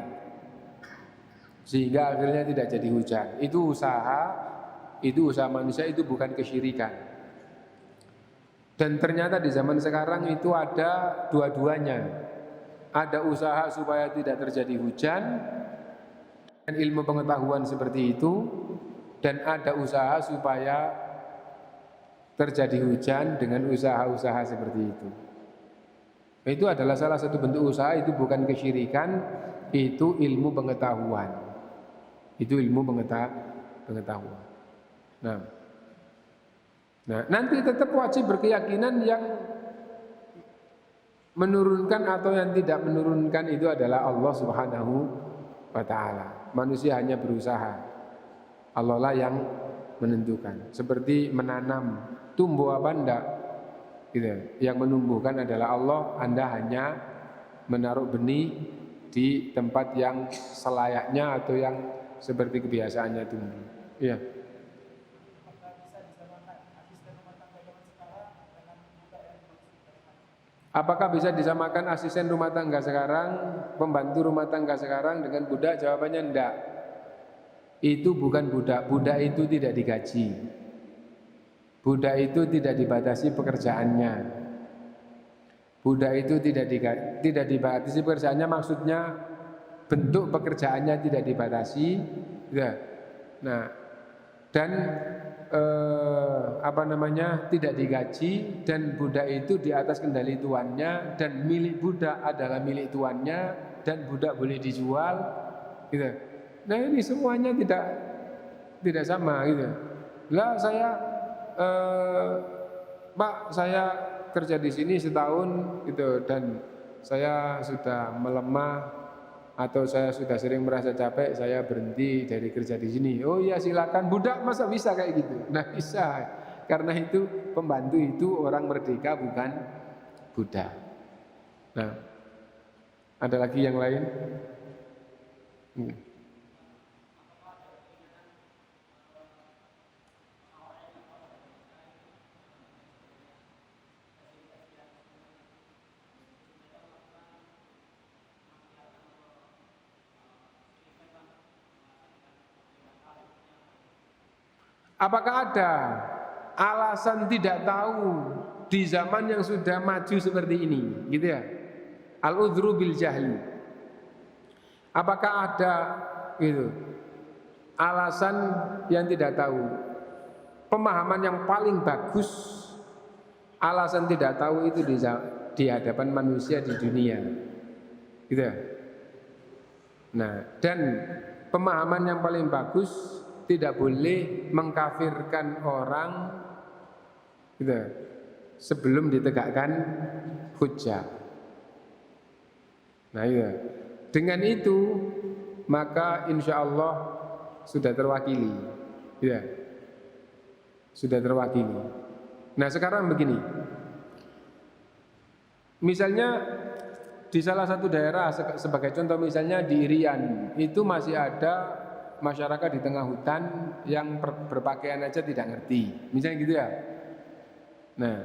sehingga akhirnya tidak jadi hujan. Itu usaha manusia, itu bukan kesyirikan. Dan ternyata di zaman sekarang itu ada dua-duanya. Ada usaha supaya tidak terjadi hujan dan ilmu pengetahuan seperti itu, dan ada usaha supaya terjadi hujan dengan usaha-usaha seperti itu. Itu adalah salah satu bentuk usaha, itu bukan kesyirikan, itu ilmu pengetahuan. Itu ilmu pengetahuan. Nah, nanti tetap wajib berkeyakinan yang menurunkan atau yang tidak menurunkan itu adalah Allah Subhanahu wa ta'ala. Manusia hanya berusaha. Allah lah yang menentukan. Seperti menanam, tumbuh apa enggak? Gitu. Yang menumbuhkan adalah Allah. Anda hanya menaruh benih di tempat yang selayaknya atau yang seperti kebiasaannya tumbuh. Iya. Apakah bisa disamakan asisten rumah tangga sekarang, pembantu rumah tangga sekarang dengan budak? Jawabannya enggak. Itu bukan budak. Budak itu tidak digaji. Budak itu tidak dibatasi pekerjaannya. Budak itu tidak dibatasi pekerjaannya, maksudnya bentuk pekerjaannya tidak dibatasi. Ya. Nah, dan tidak digaji, dan budak itu di atas kendali tuannya, dan milik budak adalah milik tuannya, dan budak boleh dijual, gitu. Nah, ini semuanya tidak sama, gitu. Lah Pak, saya kerja di sini setahun, gitu, dan saya sudah melemah atau saya sudah sering merasa capek, saya berhenti dari kerja di sini. Oh iya, silakan. Budak masa bisa kayak gitu? Nah, bisa. Karena itu pembantu itu orang merdeka, bukan budak. Nah, ada lagi yang lain? Apakah ada alasan tidak tahu di zaman yang sudah maju seperti ini, gitu ya? Al-udhru bil jahli. Apakah ada gitu alasan yang tidak tahu? Pemahaman yang paling bagus alasan tidak tahu itu di hadapan manusia di dunia, gitu ya? Nah, dan pemahaman yang paling bagus tidak boleh mengkafirkan orang, gitu. sebelum ditegakkan hujjah. Nah iya, dengan itu maka insya Allah sudah terwakili, ya, sudah terwakili. Nah sekarang begini, misalnya di salah satu daerah sebagai contoh, misalnya di Irian itu masih ada masyarakat di tengah hutan yang berpakaian aja tidak ngerti, misalnya gitu ya. Nah,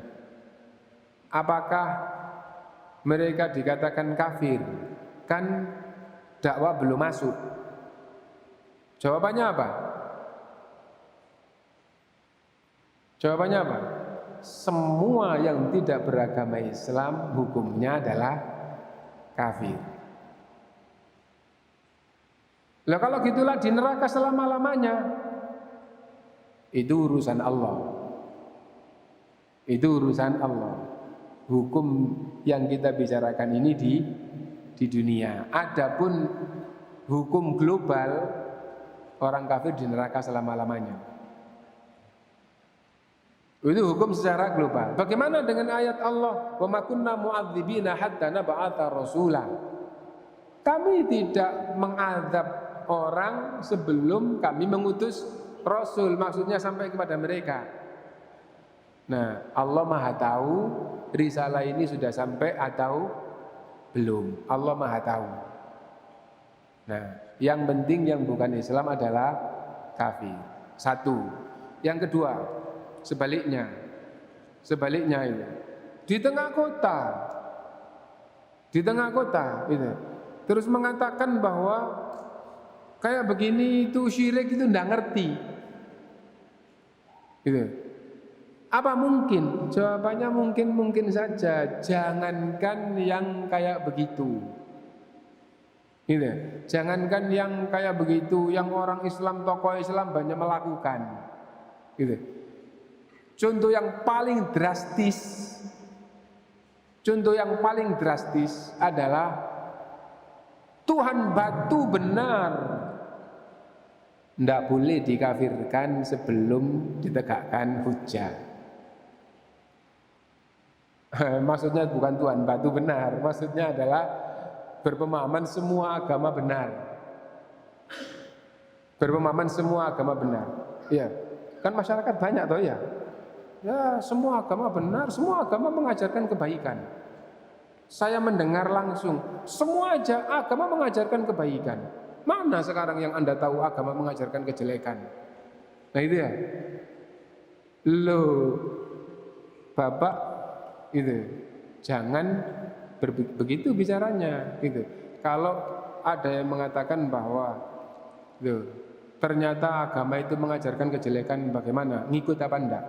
apakah mereka dikatakan kafir? Kan dakwah belum masuk. Jawabannya apa? Jawabannya apa? Semua yang tidak beragama Islam hukumnya adalah kafir. Lah kalau gitulah di neraka selama-lamanya. Itu urusan Allah. Itu urusan Allah. Hukum yang kita bicarakan ini di dunia. Adapun hukum global, orang kafir di neraka selama-lamanya. Itu hukum secara global. Bagaimana dengan ayat Allah, "Wa ma kunna mu'adzibina hatta nab'atha rasula." Kami tidak mengadab orang sebelum kami mengutus rasul, maksudnya sampai kepada mereka. Nah, Allah Maha tahu risalah ini sudah sampai atau belum. Allah Maha tahu. Nah, yang penting yang bukan Islam adalah kafir. Satu. Yang kedua, sebaliknya itu di tengah kota itu terus mengatakan bahwa kayak begini itu syirik, itu nggak ngerti gitu. Apa mungkin? Jawabannya mungkin saja. Jangankan yang kayak begitu gitu. Jangankan yang kayak begitu, yang orang Islam, tokoh Islam banyak melakukan gitu. Contoh yang paling drastis adalah Tuhan batu benar tidak boleh dikafirkan sebelum ditegakkan hujjah. Maksudnya bukan Tuhan batu benar, maksudnya adalah berpemahaman semua agama benar. Berpemahaman semua agama benar. Iya, kan masyarakat banyak toh ya. Ya, semua agama benar, semua agama mengajarkan kebaikan. Saya mendengar langsung, semua aja agama mengajarkan kebaikan. Mana sekarang yang Anda tahu agama mengajarkan kejelekan? Nah itu ya. Loh, Bapak itu jangan begitu bicaranya gitu. Kalau ada yang mengatakan bahwa loh, ternyata agama itu mengajarkan kejelekan, bagaimana? Ngikut apa enggak?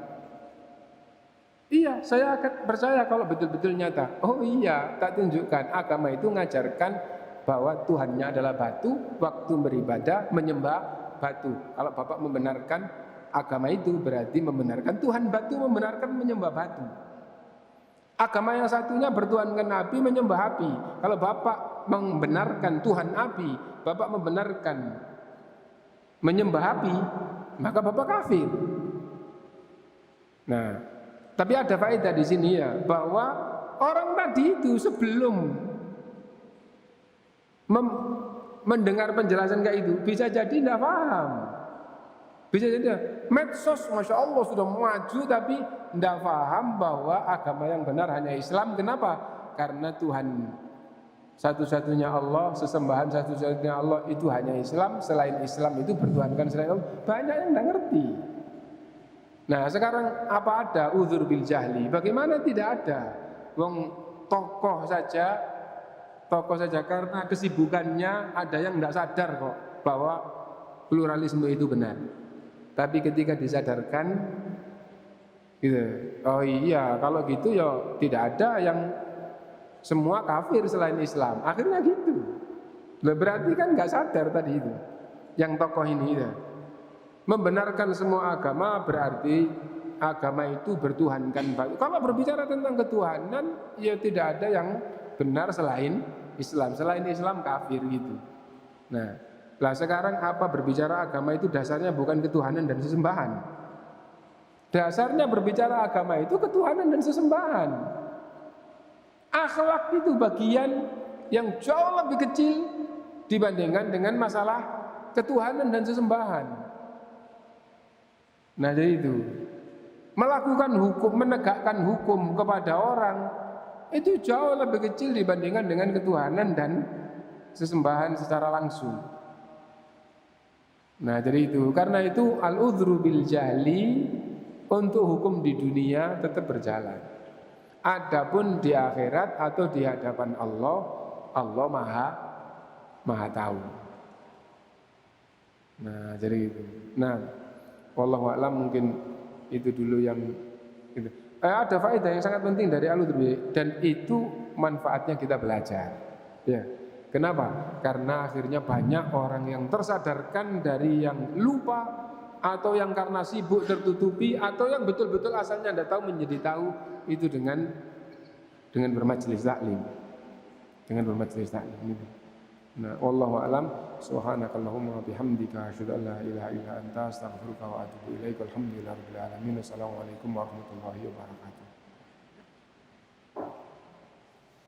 Iya, saya akan percaya kalau betul-betul nyata. Oh iya, tak tunjukkan agama itu mengajarkan bahwa Tuhannya adalah batu, waktu beribadah menyembah batu. Kalau Bapak membenarkan agama itu berarti membenarkan Tuhan batu, membenarkan menyembah batu. Agama yang satunya bertuhankan api, menyembah api. Kalau Bapak membenarkan Tuhan api, Bapak membenarkan menyembah api, maka Bapak kafir. Nah, tapi ada faedah di sini ya, bahwa orang tadi itu sebelum mendengar penjelasan kayak itu bisa jadi tidak paham. Bisa jadi medsos Masya Allah sudah maju tapi tidak paham bahwa agama yang benar hanya Islam. Kenapa? Karena Tuhan satu-satunya Allah, sesembahan satu-satunya Allah itu hanya Islam. Selain Islam itu bertuhankan selain Allah. Banyak yang tidak ngerti. Nah sekarang apa ada uzur bil jahli? Bagaimana tidak ada? Wong tokoh saja karena kesibukannya ada yang tidak sadar kok bahwa pluralisme itu benar. Tapi ketika disadarkan gitu, oh iya kalau gitu ya tidak ada yang semua kafir selain Islam. Akhirnya gitu. Berarti kan nggak sadar tadi itu yang tokoh ini ya. Membenarkan semua agama berarti agama itu bertuhankan batu. Kalau berbicara tentang ketuhanan, ya tidak ada yang benar selain Islam. Selain Islam kafir gitu. Nah, sekarang apa berbicara agama itu dasarnya bukan ketuhanan dan sesembahan. Dasarnya berbicara agama itu ketuhanan dan sesembahan. Akhlak itu bagian yang jauh lebih kecil dibandingkan dengan masalah ketuhanan dan sesembahan. Nah, jadi itu melakukan hukum, menegakkan hukum kepada orang itu jauh lebih kecil dibandingkan dengan ketuhanan dan sesembahan secara langsung. Nah, jadi itu karena itu al-udhru bil jahli untuk hukum di dunia tetap berjalan. Adapun di akhirat atau di hadapan Allah, Allah maha tahu. Nah, jadi itu. Nah, wallahu a'lam, mungkin itu dulu yang itu. Ada faedah yang sangat penting dari al-udhru dan itu manfaatnya kita belajar. Ya. Kenapa? Karena akhirnya banyak orang yang tersadarkan dari yang lupa atau yang karena sibuk tertutupi atau yang betul-betul asalnya tidak tahu menjadi tahu itu dengan bermajelis taklim. Dengan bermajelis taklim. Nah, wallahu a'lam. Subhanakallahumma wa bihamdika asyhadu an la ilaha illa anta astaghfiruka wa atubu ilaik. Alhamdulillahirabbil alamin. Assalamualaikum warahmatullahi wabarakatuh.